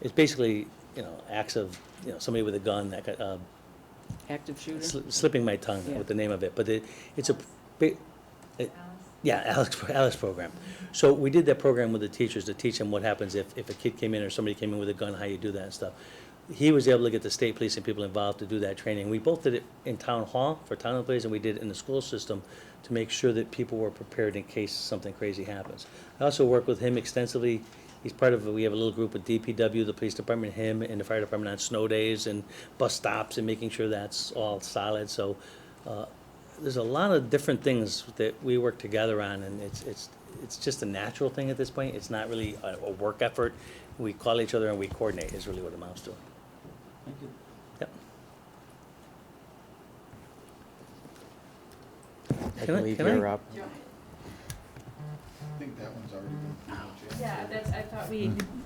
S1: It's basically, acts of, somebody with a gun, that kind,
S3: Active shooter?
S1: slipping my tongue
S3: Yeah.
S1: with the name of it, but it's a big, yeah, Alex program. So we did that program with the teachers to teach them what happens if a kid came in or somebody came in with a gun, how you do that and stuff. He was able to get the state police and people involved to do that training. We both did it in town hall for town employees, and we did it in the school system to make sure that people were prepared in case something crazy happens. I also work with him extensively. He's part of, we have a little group with DPW, the police department, him, and the fire department on snow days and bus stops and making sure that's all solid. So there's a lot of different things that we work together on, and it's just a natural thing at this point. It's not really a work effort. We call each other and we coordinate is really what it amounts to.
S7: Thank you.
S1: Yep.
S8: I
S1: Can I-
S8: believe
S1: can
S8: you're
S1: I-
S8: up.
S5: I think that one's already been finished.
S6: Yeah, I thought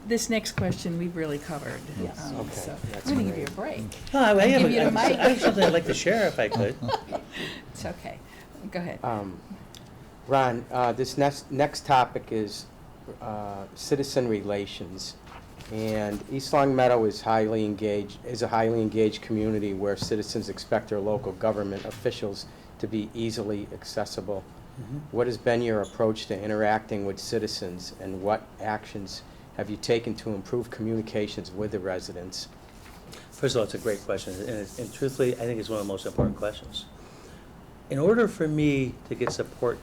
S6: this next question we've really covered.
S3: Yes.
S8: Okay,
S6: So
S8: that's
S6: I'm gonna give you
S8: great.
S6: a break.
S1: No, I have,
S6: Give you the mic.
S1: I have something I'd like to share if I could.
S6: It's okay. Go ahead.
S8: Ron, this next topic is citizen relations. And East Long Meadow is a highly engaged community where citizens expect their local government officials to be easily accessible. What has been your approach to interacting with citizens, and what actions have you taken to improve communications with the residents?
S1: First of all, it's a great question, and truthfully, I think it's one of the most important questions. In order for me to get support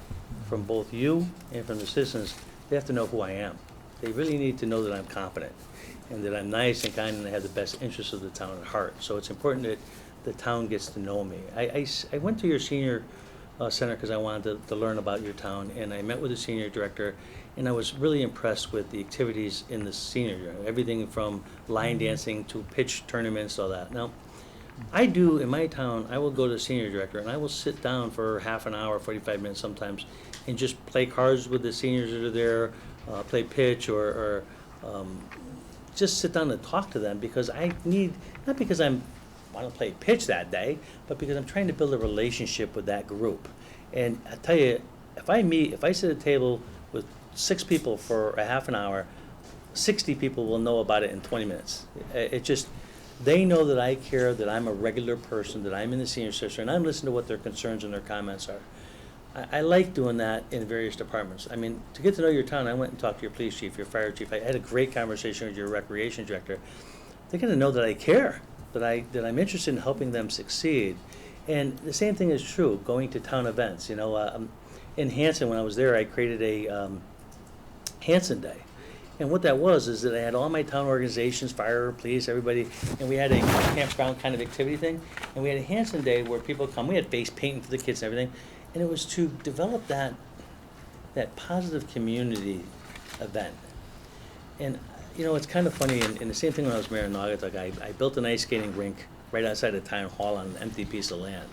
S1: from both you and from the citizens, they have to know who I am. They really need to know that I'm competent, and that I'm nice and kind, and I have the best interests of the town at heart. So it's important that the town gets to know me. I went to your senior center because I wanted to learn about your town, and I met with the senior director, and I was really impressed with the activities in the senior year. Everything from line dancing to pitch tournaments, all that. Now, I do, in my town, I will go to the senior director and I will sit down for half an hour, 45 minutes sometimes, and just play cards with the seniors that are there, play pitch or just sit down and talk to them because I need, not because I want to play pitch that day, but because I'm trying to build a relationship with that group. And I tell you, if I sit at a table with 6 people for a half an hour, 60 people will know about it in 20 minutes. It just, they know that I care, that I'm a regular person, that I'm in the senior center, and I'm listening to what their concerns and their comments are. I like doing that in various departments. I mean, to get to know your town, I went and talked to your police chief, your fire chief. I had a great conversation with your recreation director. They're gonna know that I care, that I'm interested in helping them succeed. And the same thing is true, going to town events. You know, in Hanson, when I was there, I created a Hanson Day. And what that was is that I had all my town organizations, fire, police, everybody, and we had a campground kind of activity thing. And we had a Hanson Day where people come, we had face painting for the kids and everything. And it was to develop that positive community event. And, you know, it's kind of funny, and the same thing when I was mayor in Naugatuck, I built an ice skating rink right outside of town hall on an empty piece of land.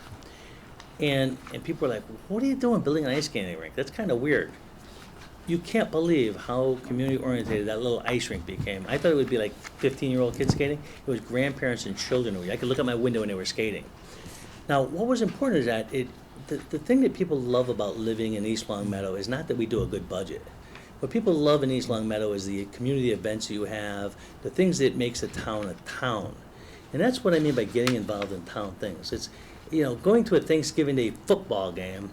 S1: And people were like, what are you doing building an ice skating rink? That's kind of weird. You can't believe how community-oriented that little ice rink became. I thought it would be like 15-year-old kids skating. It was grandparents and children. I could look out my window when they were skating. Now, what was important is that the thing that people love about living in East Long Meadow is not that we do a good budget. What people love in East Long Meadow is the community events you have, the things that makes a town. And that's what I mean by getting involved in town things. It's, you know, going to a Thanksgiving Day football game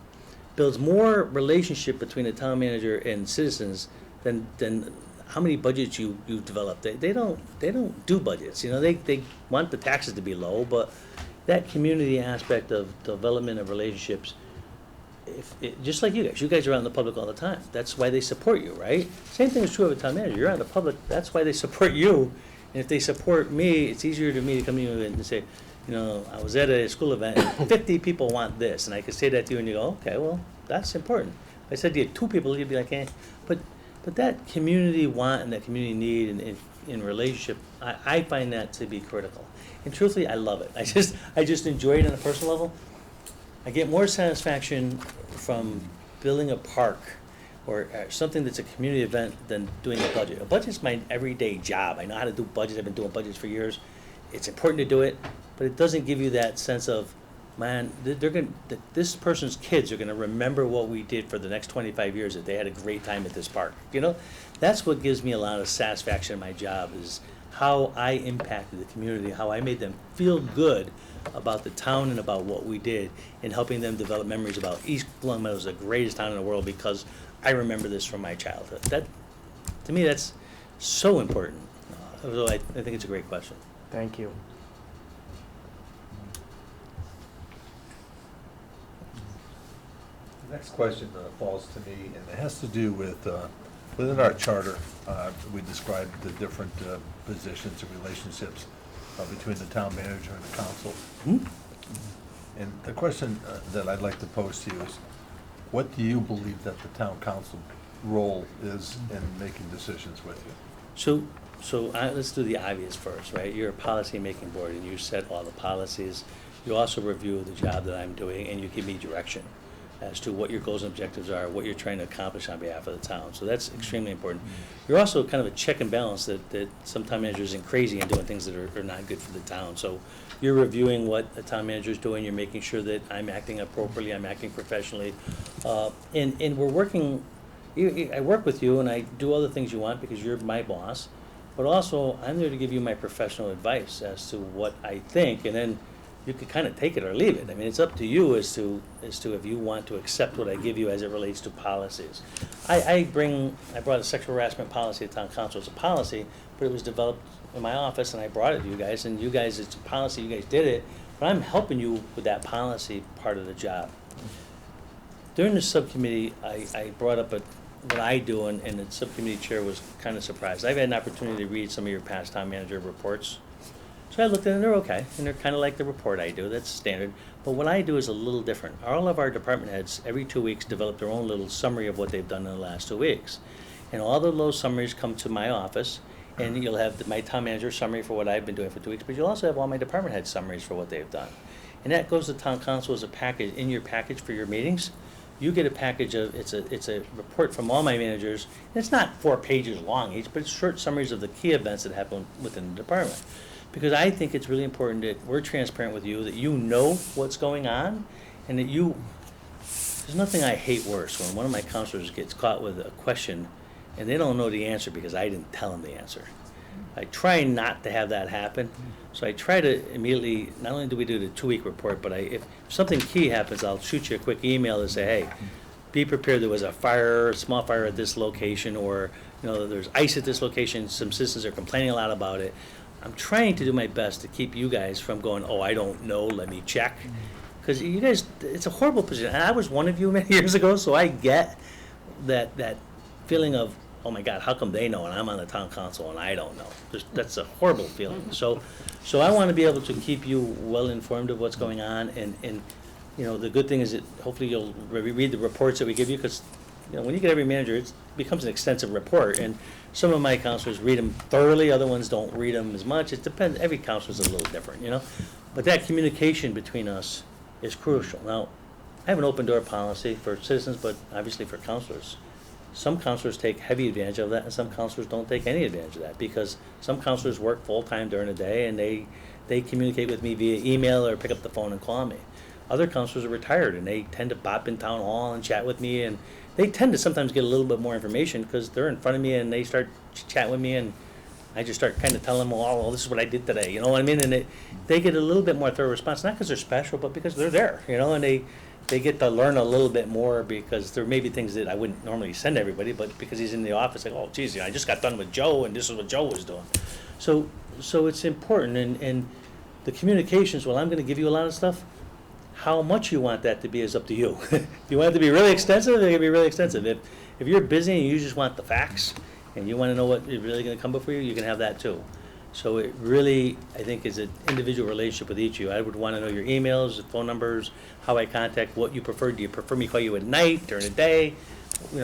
S1: builds more relationship between the town manager and citizens than how many budgets you develop. They don't do budgets. You know, they want the taxes to be low, but that community aspect of development of relationships, just like you guys are out in the public all the time. That's why they support you, right? Same thing is true of a town manager. You're out in the public, that's why they support you. And if they support me, it's easier to me to come to you and say, you know, I was at a school event, and 50 people want this, and I could say that to you, and you go, okay, well, that's important. If I said to you 2 people, you'd be like, eh. But that community want and that community need and in relationship, I find that to be critical. And truthfully, I love it. I just enjoy it on a personal level. I get more satisfaction from building a park or something that's a community event than doing a budget. A budget's my everyday job. I know how to do budgets. I've been doing budgets for years. It's important to do it, but it doesn't give you that sense of, man, this person's kids are gonna remember what we did for the next 25 years, that they had a great time at this park. You know, that's what gives me a lot of satisfaction in my job, is how I impacted the community, how I made them feel good about the town and about what we did, and helping them develop memories about East Long Meadow is the greatest town in the world because I remember this from my childhood. That, to me, that's so important. So I think it's a great question.
S8: Thank you.
S2: The next question falls to me, and it has to do with, within our charter, we described the different positions and relationships between the town manager and the council.
S1: Hmm?
S2: And the question that I'd like to pose to you is, what do you believe that the town council role is in making decisions with you?
S1: Let's do the obvious first, right? You're a policy-making board, and you set all the policies. You also review the job that I'm doing, and you give me direction as to what your goals and objectives are, what you're trying to accomplish on behalf of the town. So that's extremely important. You're also kind of a check and balance that some town managers isn't crazy and doing things that are not good for the town. So you're reviewing what the town manager's doing, you're making sure that I'm acting appropriately, I'm acting professionally. And we're working, I work with you and I do all the things you want because you're my boss, but also I'm there to give you my professional advice as to what I think, and then you could kind of take it or leave it. I mean, it's up to you as to if you want to accept what I give you as it relates to policies. I brought a sexual harassment policy to town council as a policy, but it was developed in my office and I brought it to you guys, and you guys, it's a policy, you guys did it, but I'm helping you with that policy part of the job. During the subcommittee, I brought up what I do, and the subcommittee chair was kind of surprised. I've had an opportunity to read some of your past town manager reports. So I looked at them, and they're okay, and they're kind of like the report I do, that's standard. But what I do is a little different. All of our department heads, every 2 weeks, develop their own little summary of what they've done in the last 2 weeks. And all of those summaries come to my office, And you'll have my town manager summary for what I've been doing for 2 weeks, but you'll also have all my department head summaries for what they've done. And that goes to town council as a package, in your package for your meetings. You get a package of, it's a report from all my managers, and it's not 4 pages long each, but it's short summaries of the key events that happen within the department. Because I think it's really important that we're transparent with you, that you know what's going on, and that you, there's nothing I hate worse when one of my counselors gets caught with a question and they don't know the answer because I didn't tell them the answer. I try not to have that happen, so I try to immediately, not only do we do the 2-week report, but if something key happens, I'll shoot you a quick email to say, hey, be prepared, there was a fire, a small fire at this location, or, there's ice at this location, some citizens are complaining a lot about it. I'm trying to do my best to keep you guys from going, oh, I don't know, let me check. Because you guys, it's a horrible position, and I was one of you many years ago, so I get that feeling of, oh my God, how come they know and I'm on the town council and I don't know? That's a horrible feeling. So I want to be able to keep you well informed of what's going on, and the good thing is that hopefully you'll read the reports that we give you, because when you get every manager, it becomes an extensive report, and some of my counselors read them thoroughly, other ones don't read them as much. It depends, every counselor's a little different, But that communication between us is crucial. Now, I have an open door policy for citizens, but obviously for counselors. Some counselors take heavy advantage of that, and some counselors don't take any advantage of that, because some counselors work full-time during the day, and they communicate with me via email or pick up the phone and call me. Other counselors are retired, and they tend to pop in town hall and chat with me, and they tend to sometimes get a little bit more information because they're in front of me and they start chatting with me, and I just start kind of telling them, oh, well, this is what I did today, you know what I mean? And they get a little bit more thorough response, not because they're special, but because they're there, and they get to learn a little bit more, because there may be things that I wouldn't normally send everybody, but because he's in the office, like, oh, geez, I just got done with Joe, and this is what Joe was doing. So it's important, and the communications, well, I'm going to give you a lot of stuff. How much you want that to be is up to you. If you want it to be really extensive, it can be really extensive. If you're busy and you just want the facts, and you want to know what is really going to come before you, you can have that too. So it really, I think, is an individual relationship with each of you. I would want to know your emails, phone numbers, how I contact, what you prefer. Do you prefer me call you at night, during the day?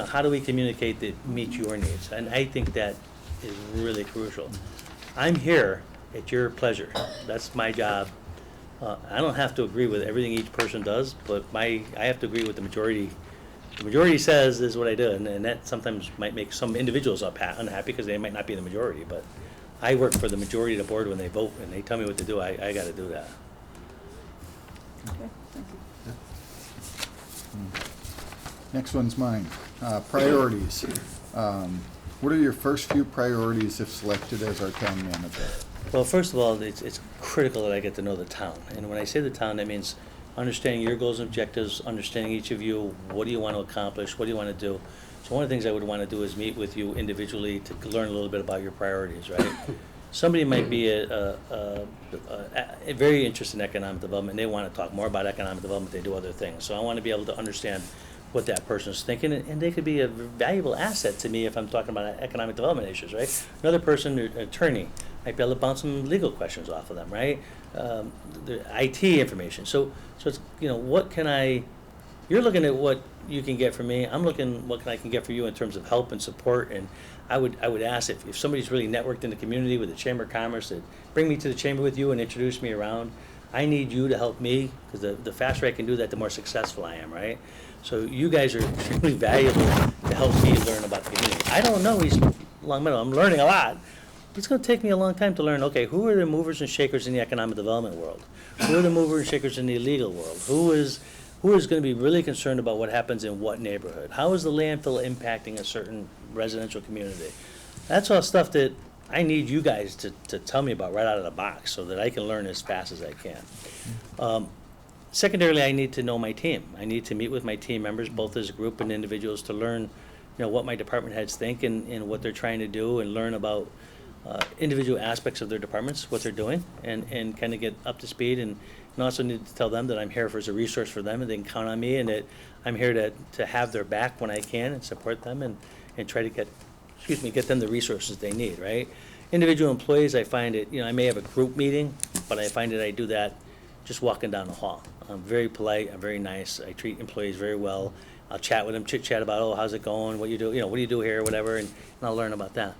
S1: How do we communicate that meets your needs? And I think that is really crucial. I'm here at your pleasure. That's my job. I don't have to agree with everything each person does, but I have to agree with the majority. The majority says this is what I do, and that sometimes might make some individuals unhappy because they might not be the majority, but I work for the majority of the board when they vote, and they tell me what to do. I got to do that.
S3: Okay, thank you.
S5: Next one's mine. Priorities. What are your first few priorities if selected as our town manager?
S1: Well, first of all, it's critical that I get to know the town. And when I say the town, that means understanding your goals and objectives, understanding each of you, what do you want to accomplish, what do you want to do. So one of the things I would want to do is meet with you individually to learn a little bit about your priorities, right? Somebody might be very interested in economic development, and they want to talk more about economic development, they do other things. So I want to be able to understand what that person's thinking, and they could be a valuable asset to me if I'm talking about economic development issues, right? Another person, an attorney, might be able to bounce some legal questions off of them, right? The IT information. So it's, what can you're looking at what you can get from me. I'm looking what I can get for you in terms of help and support. And I would ask if somebody's really networked in the community with the Chamber of Commerce, that bring me to the chamber with you and introduce me around. I need you to help me, because the faster I can do that, the more successful I am, right? So you guys are extremely valuable to help me learn about the community. I don't know East Long Meadow. I'm learning a lot. It's going to take me a long time to learn, okay, who are the movers and shakers in the economic development world? Who are the movers and shakers in the illegal world? Who is going to be really concerned about what happens in what neighborhood? How is the landfill impacting a certain residential community? That's all stuff that I need you guys to tell me about right out of the box, so that I can learn as fast as I can. Secondarily, I need to know my team. I need to meet with my team members, both as a group and individuals, to learn what my department heads think and what they're trying to do, and learn about individual aspects of their departments, what they're doing, and kind of get up to speed. And also need to tell them that I'm here as a resource for them, and they can count on me, and that I'm here to have their back when I can and support them, and try to get them the resources they need, right? Individual employees, I find it, I may have a group meeting, but I find that I do that just walking down the hall. I'm very polite, I'm very nice, I treat employees very well. I'll chat with them, chit-chat about, how's it going, what you do, what do you do here, whatever, and I'll learn about that.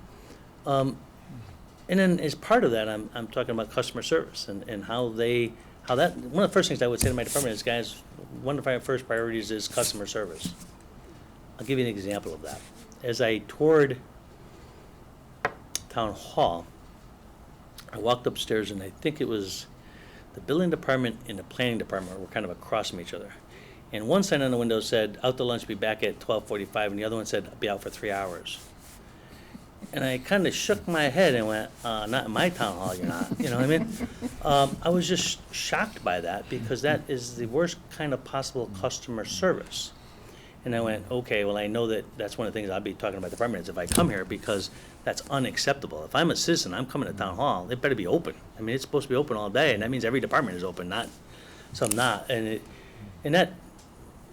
S1: And then as part of that, I'm talking about customer service and how that, one of the first things I would say to my department is, guys, one of my first priorities is customer service. I'll give you an example of that. As I toured Town Hall, I walked upstairs and I think it was the building department and the planning department were kind of across from each other. And one sign on the window said, out to lunch, be back at 12:45, and the other one said, I'll be out for 3 hours. And I kind of shook my head and went, not in my town hall, you're not, you know what I mean? I was just shocked by that, because that is the worst kind of possible customer service. And I went, okay, well, I know that that's one of the things I'll be talking about the department is if I come here, because that's unacceptable. If I'm a citizen, I'm coming to town hall, it better be open. I mean, it's supposed to be open all day, and that means every department is open, not some not. And that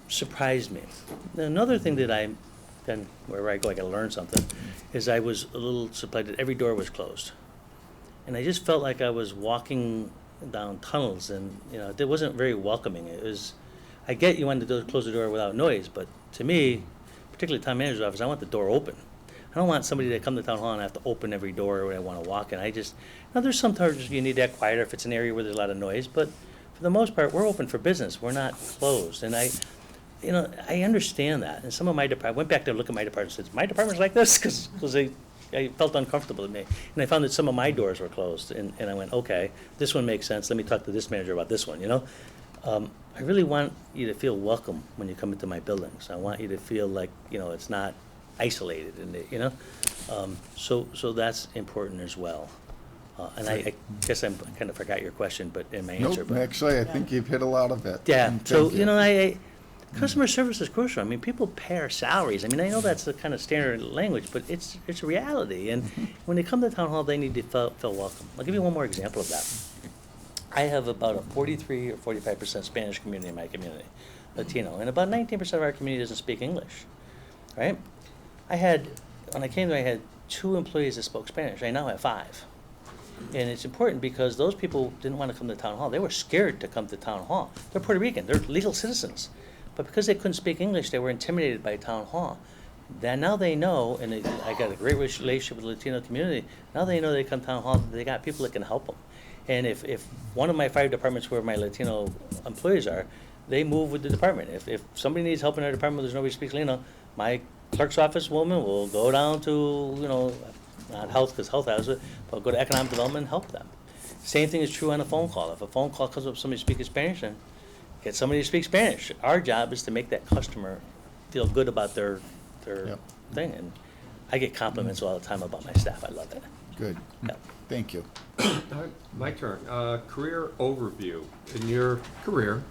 S1: surprised me. Another thing that then wherever I go, I gotta learn something, is I was a little surprised that every door was closed. And I just felt like I was walking down tunnels, and, you know, it wasn't very welcoming. It was, I get you wanted to close the door without noise, but to me, particularly town manager's office, I want the door open. I don't want somebody to come to town hall and have to open every door when I wanna walk in. Now there's sometimes you need that quieter if it's an area where there's a lot of noise, but for the most part, we're open for business, we're not closed. And I understand that. And some of my department, I went back to look at my department and said, my department's like this? Because I felt uncomfortable with me. And I found that some of my doors were closed. And I went, okay, this one makes sense. Let me talk to this manager about this one, you know? I really want you to feel welcome when you come into my buildings. I want you to feel like, you know, it's not isolated, and you know? So that's important as well. And I guess I kind of forgot your question, but in my answer.
S5: Nope,
S1: But
S5: actually, I think you've hit a lot of it.
S1: yeah,
S5: And
S1: so,
S5: thank
S1: you know, customer service is crucial. I mean, people pay our salaries. I mean, I know that's the kind of standard language, but it's reality. And when they come to town hall, they need to feel welcome. I'll give you one more example of that. I have about a 43 or 45% Spanish community in my community, Latino, and about 19% of our community doesn't speak English, right? When I came there, I had 2 employees that spoke Spanish. I now have 5. And it's important because those people didn't want to come to town hall. They were scared to come to town hall. They're Puerto Rican. They're legal citizens. But because they couldn't speak English, they were intimidated by town hall. Then now they know, and I got a great relationship with the Latino community. Now they know they come to town hall, they got people that can help them. And if one of my 5 departments where my Latino employees are, they move with the department. If somebody needs help in our department, there's nobody who speaks Latino, my clerk's office woman will go down to, you know, not health, because health has it, but go to economic development and help them. Same thing is true on a phone call. If a phone call comes up, somebody speaking Spanish, then get somebody to speak Spanish. Our job is to make that customer feel good about their
S5: Yep.
S1: thing. And I get compliments all the time about my staff. I love it.
S5: Good.
S1: Yep.
S5: Thank you.
S4: My turn. Career overview. In your career,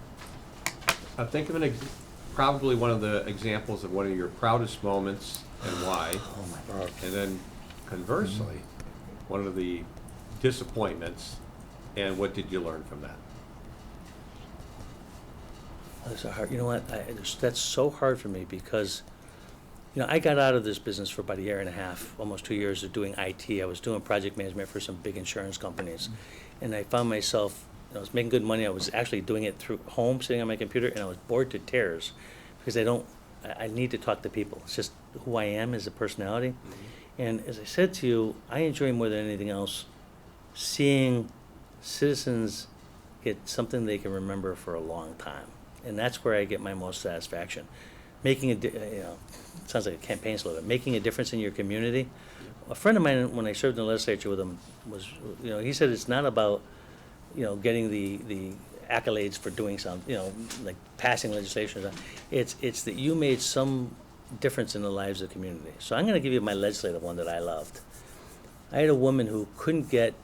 S4: think of probably one of the examples of one of your proudest moments and why.
S1: Oh my God.
S4: And then conversely, one of the disappointments, and what did you learn from that?
S1: That's so hard. You know what? That's so hard for me because, you know, I got out of this business for about 1.5 years, almost 2 years of doing IT. I was doing project management for some big insurance companies. And I found myself, I was making good money. I was actually doing it through home, sitting on my computer, and I was bored to tears because I need to talk to people. It's just who I am as a personality. And as I said to you, I enjoy more than anything else seeing citizens get something they can remember for a long time. And that's where I get my most satisfaction. Making it sounds like a campaign slogan, making a difference in your community. A friend of mine, when I served in the legislature with him, was, you know, he said it's not about, you know, getting the accolades for doing something, you know, like passing legislation. It's that you made some difference in the lives of the community. So I'm going to give you my legislative one that I loved. I had a woman who couldn't get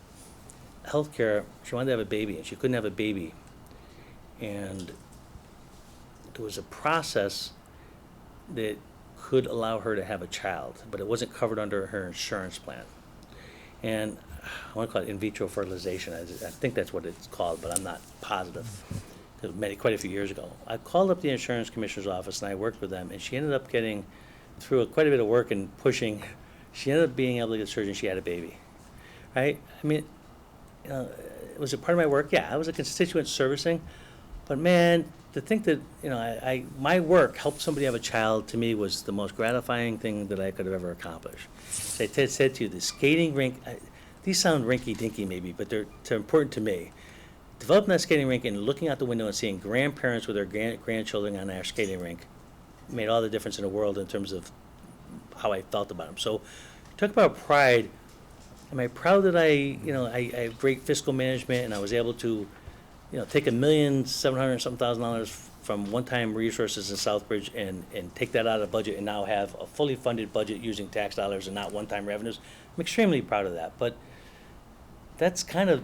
S1: health care. She wanted to have a baby, and she couldn't have a baby. And there was a process that could allow her to have a child, but it wasn't covered under her insurance plan. And I want to call it in vitro fertilization. I think that's what it's called, but I'm not positive. It was quite a few years ago. I called up the insurance commissioner's office, and I worked with them, and she ended up getting, through quite a bit of work and pushing, she ended up being able to get surgery, and she had a baby. Right? I mean, you know, was it part of my work? Yeah, I was a constituent servicing, but man, to think that, you know, my work helped somebody have a child, to me, was the most gratifying thing that I could have ever accomplished. As I said to you, the skating rink, these sound rinky-dinky maybe, but they're important to me. Developing that skating rink and looking out the window and seeing grandparents with their grandchildren on our skating rink made all the difference in the world in terms of how I felt about them. So, talk about pride. Am I proud that I have great fiscal management and I was able to, take $1,700,000 from one-time resources in Southbridge and take that out of the budget and now have a fully funded budget using tax dollars and not one-time revenues? I'm extremely proud of that, but that's kind of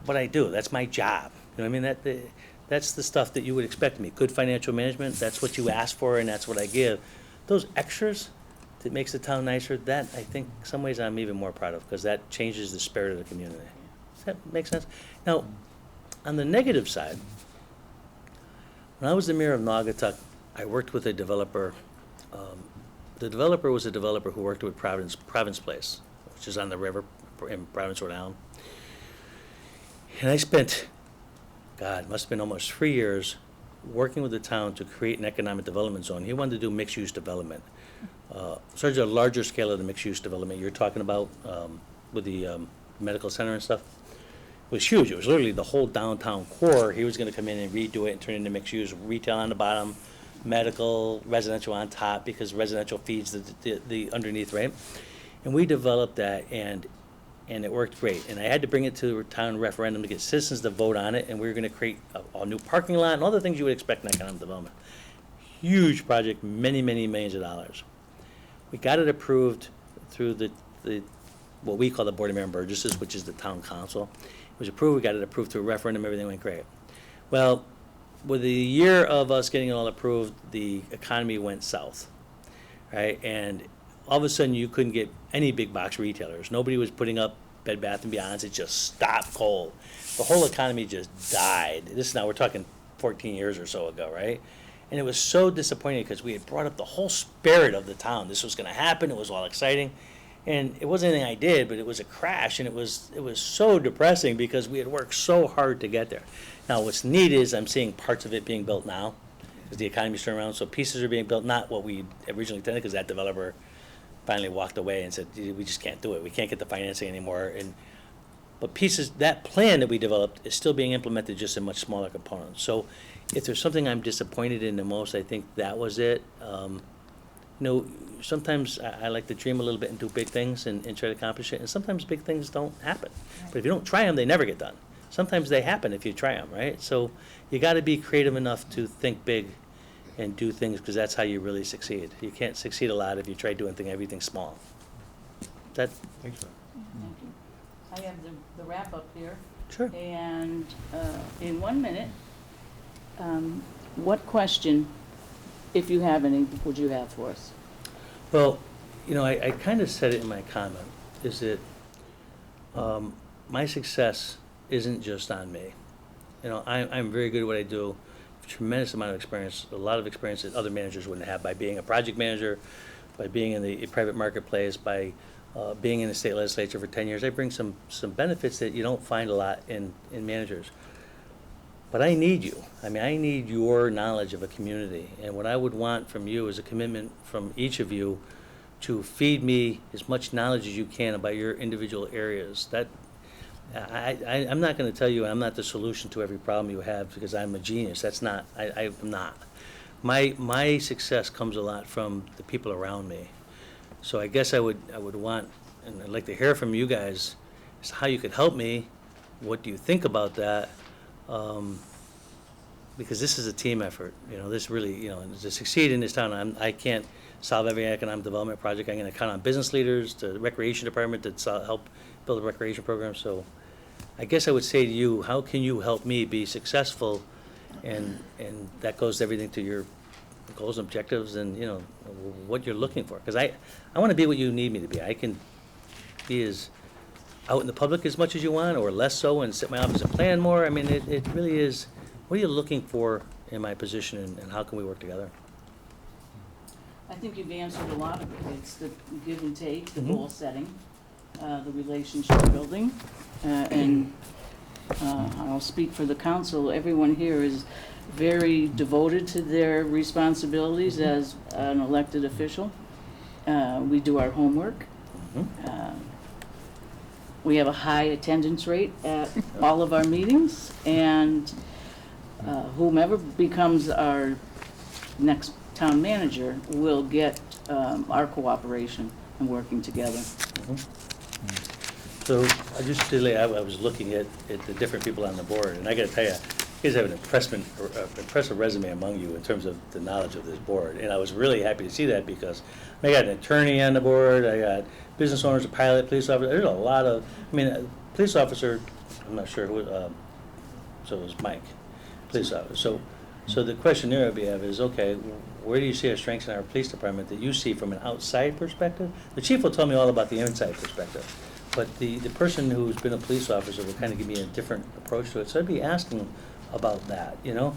S1: what I do. That's my job. You know what I mean? That's the stuff that you would expect of me. Good financial management, that's what you ask for and that's what I give. Those extras that makes the town nicer, that I think some ways I'm even more proud of because that changes the spirit of the community. Does that make sense? Now, on the negative side, when I was the mayor of Naugatuck, I worked with a developer. The developer was a developer who worked with Providence Place, which is on the river in Providence, Rhode Island. And I spent, God, must have been almost 3 years working with the town to create an economic development zone. He wanted to do mixed-use development. Such a larger scale of the mixed-use development you're talking about with the medical center and stuff. It was huge. It was literally the whole downtown core. He was going to come in and redo it and turn it into mixed-use, retail on the bottom, medical, residential on top, because residential feeds the underneath, right? And we developed that, and it worked great. And I had to bring it to a town referendum to get citizens to vote on it, and we were going to create a new parking lot and all the things you would expect in economic development. Huge project, many, many millions of dollars. We got it approved through the what we call the Board of Mayor and Burgesses, which is the town council. It was approved, we got it approved through a referendum, everything went great. Well, with a year of us getting it all approved, the economy went south, right? And all of a sudden, you couldn't get any big box retailers. Nobody was putting up Bed Bath & Beyonds. It just stopped cold. The whole economy just died. This is now, we're talking 14 years or so ago, right? And it was so disappointing because we had brought up the whole spirit of the town. This was going to happen. It was all exciting. And it wasn't anything I did, but it was a crash, and it was so depressing because we had worked so hard to get there. Now, what's neat is I'm seeing parts of it being built now as the economy's turned around. So pieces are being built, not what we originally intended, because that developer finally walked away and said, we just can't do it. We can't get the financing anymore. But pieces, that plan that we developed is still being implemented just in much smaller components. So if there's something I'm disappointed in the most, I think that was it. Sometimes I like to dream a little bit and do big things and try to accomplish it, and sometimes big things don't happen. But if you don't try them, they never get done. Sometimes they happen if you try them, right? So you got to be creative enough to think big and do things, because that's how you really succeed. You can't succeed a lot if you try doing everything small.
S4: Thanks, Ron.
S3: Thank you. I have the wrap-up here.
S1: Sure.
S3: And in 1 minute, what question, if you have any, would you have for us?
S1: Well, I kind of said it in my comment, is that my success isn't just on me. I'm very good at what I do, tremendous amount of experience, a lot of experience that other managers wouldn't have by being a project manager, by being in the private marketplace, by being in the state legislature for 10 years. I bring some benefits that you don't find a lot in managers. But I need you. I need your knowledge of a community. And what I would want from you is a commitment from each of you to feed me as much knowledge as you can about your individual areas. That I'm not going to tell you I'm not the solution to every problem you have, because I'm a genius. That's not, I'm not. My success comes a lot from the people around me. So I guess I would want, and I'd like to hear from you guys, is how you could help me. What do you think about that? Because this is a team effort. This really, to succeed in this town, I can't solve every economic development project. I'm going to count on business leaders, the recreation department to help build a recreation program. So I guess I would say to you, how can you help me be successful? And that goes everything to your goals and objectives and, what you're looking for. Because I want to be what you need me to be. I can be as out in the public as much as you want, or less so, and sit in my office and plan more. It really is, what are you looking for in my position, and how can we work together?
S3: I think you've answered a lot of it. It's the give and take, the
S1: Mhm.
S3: goal setting, the relationship building, and I'll speak for the council. Everyone here is very devoted to their responsibilities as an elected official. We do our homework. We have a high attendance rate at all of our meetings, and whomever becomes our next town manager will get our cooperation and working together.
S1: So I just, today, I was looking at the different people on the board, and I gotta tell you, you guys have an impressive resume among you in terms of the knowledge of this board. And I was really happy to see that because I got an attorney on the board, I got business owners, a pilot, police officer, there's a lot of, I mean, a police officer, I'm not sure who, so it was Mike, police officer. So the question there we have is, okay, where do you see our strengths in our police department that you see from an outside perspective? The chief will tell me all about the inside perspective, but the person who's been a police officer will kind of give me a different approach to it. So I'd be asking about that, you know?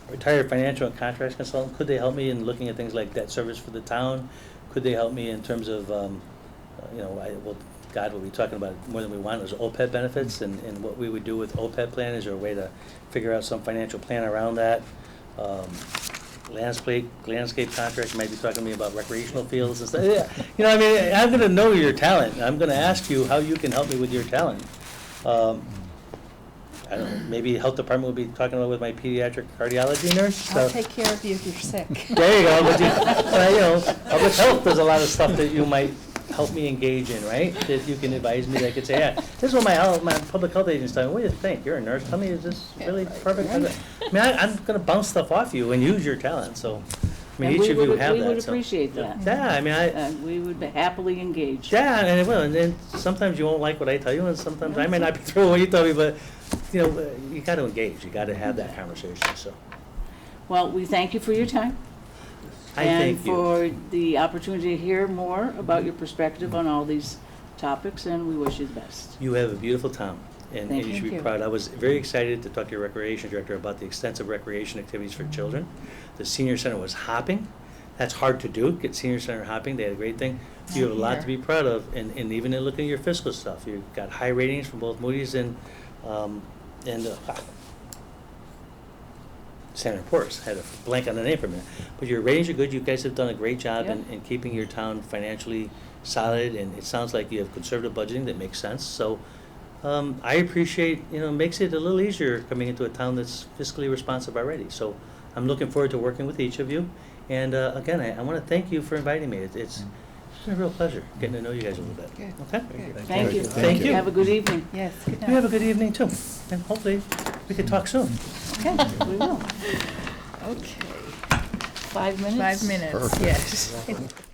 S1: Retired financial and contracts consultant, could they help me in looking at things like debt service for the town? Could they help me in terms of, you know, God, we'll be talking about more than we want, is OPEB benefits and what we would do with OPEB plan. Is there a way to figure out some financial plan around that? Landscape contract, you might be talking to me about recreational fields and stuff. Yeah. You know, I mean, I'm gonna know your talent. I'm gonna ask you how you can help me with your talent. I don't know, maybe health department will be talking about with my pediatric cardiology nurse.
S6: I'll
S1: So
S6: take care of you if you're sick.
S1: there you go. But you know, public health, there's a lot of stuff that you might help me engage in, right? That you can advise me, that I could say, yeah, this is what my public health agent's telling me. What do you think? You're a nurse. Tell me, is this really perfect? I mean, I'm gonna bounce stuff off you and use your talent, so, I mean,
S3: And
S1: each of you have that.
S3: We would
S1: so-
S3: appreciate that.
S1: Yeah, I mean,
S3: And we would happily engage.
S1: yeah, and it will, and then sometimes you won't like what I tell you, and sometimes I may not be thrilled what you tell me, but, you know, you gotta engage, you gotta have that conversation, so.
S3: Well, we thank you for your time.
S1: I thank you.
S3: And for the opportunity to hear more about your perspective on all these topics, and we wish you the best.
S1: You have a beautiful town, and
S3: Thank
S1: you should be
S6: you.
S1: proud. I was very excited to talk to your recreation director about the extensive recreation activities for children. The senior center was hopping. That's hard to do, get senior center hopping. They had a great thing. You have a lot to be proud of, and even in looking at your fiscal stuff, you've got high ratings from both Moody's and Standard & Poor's. Had a blank on the name for a minute. But your ratings are good. You guys have done a great job in keeping your town financially solid, and it sounds like you have conservative budgeting that makes sense. So I appreciate, you know, it makes it a little easier coming into a town that's fiscally responsive already. So I'm looking forward to working with each of you. And again, I want to thank you for inviting me. It's been a real pleasure getting to know you guys a little bit.
S6: Good.
S1: Okay?
S6: Good.
S3: Thank you.
S1: Thank you.
S3: Have a good evening.
S6: Yes, good
S1: You have a
S6: night.
S1: good evening too, and hopefully we can talk soon.
S3: Okay, we will.
S6: Okay,
S3: 5 minutes?
S6: 5 minutes,
S5: Perfect.
S6: yes.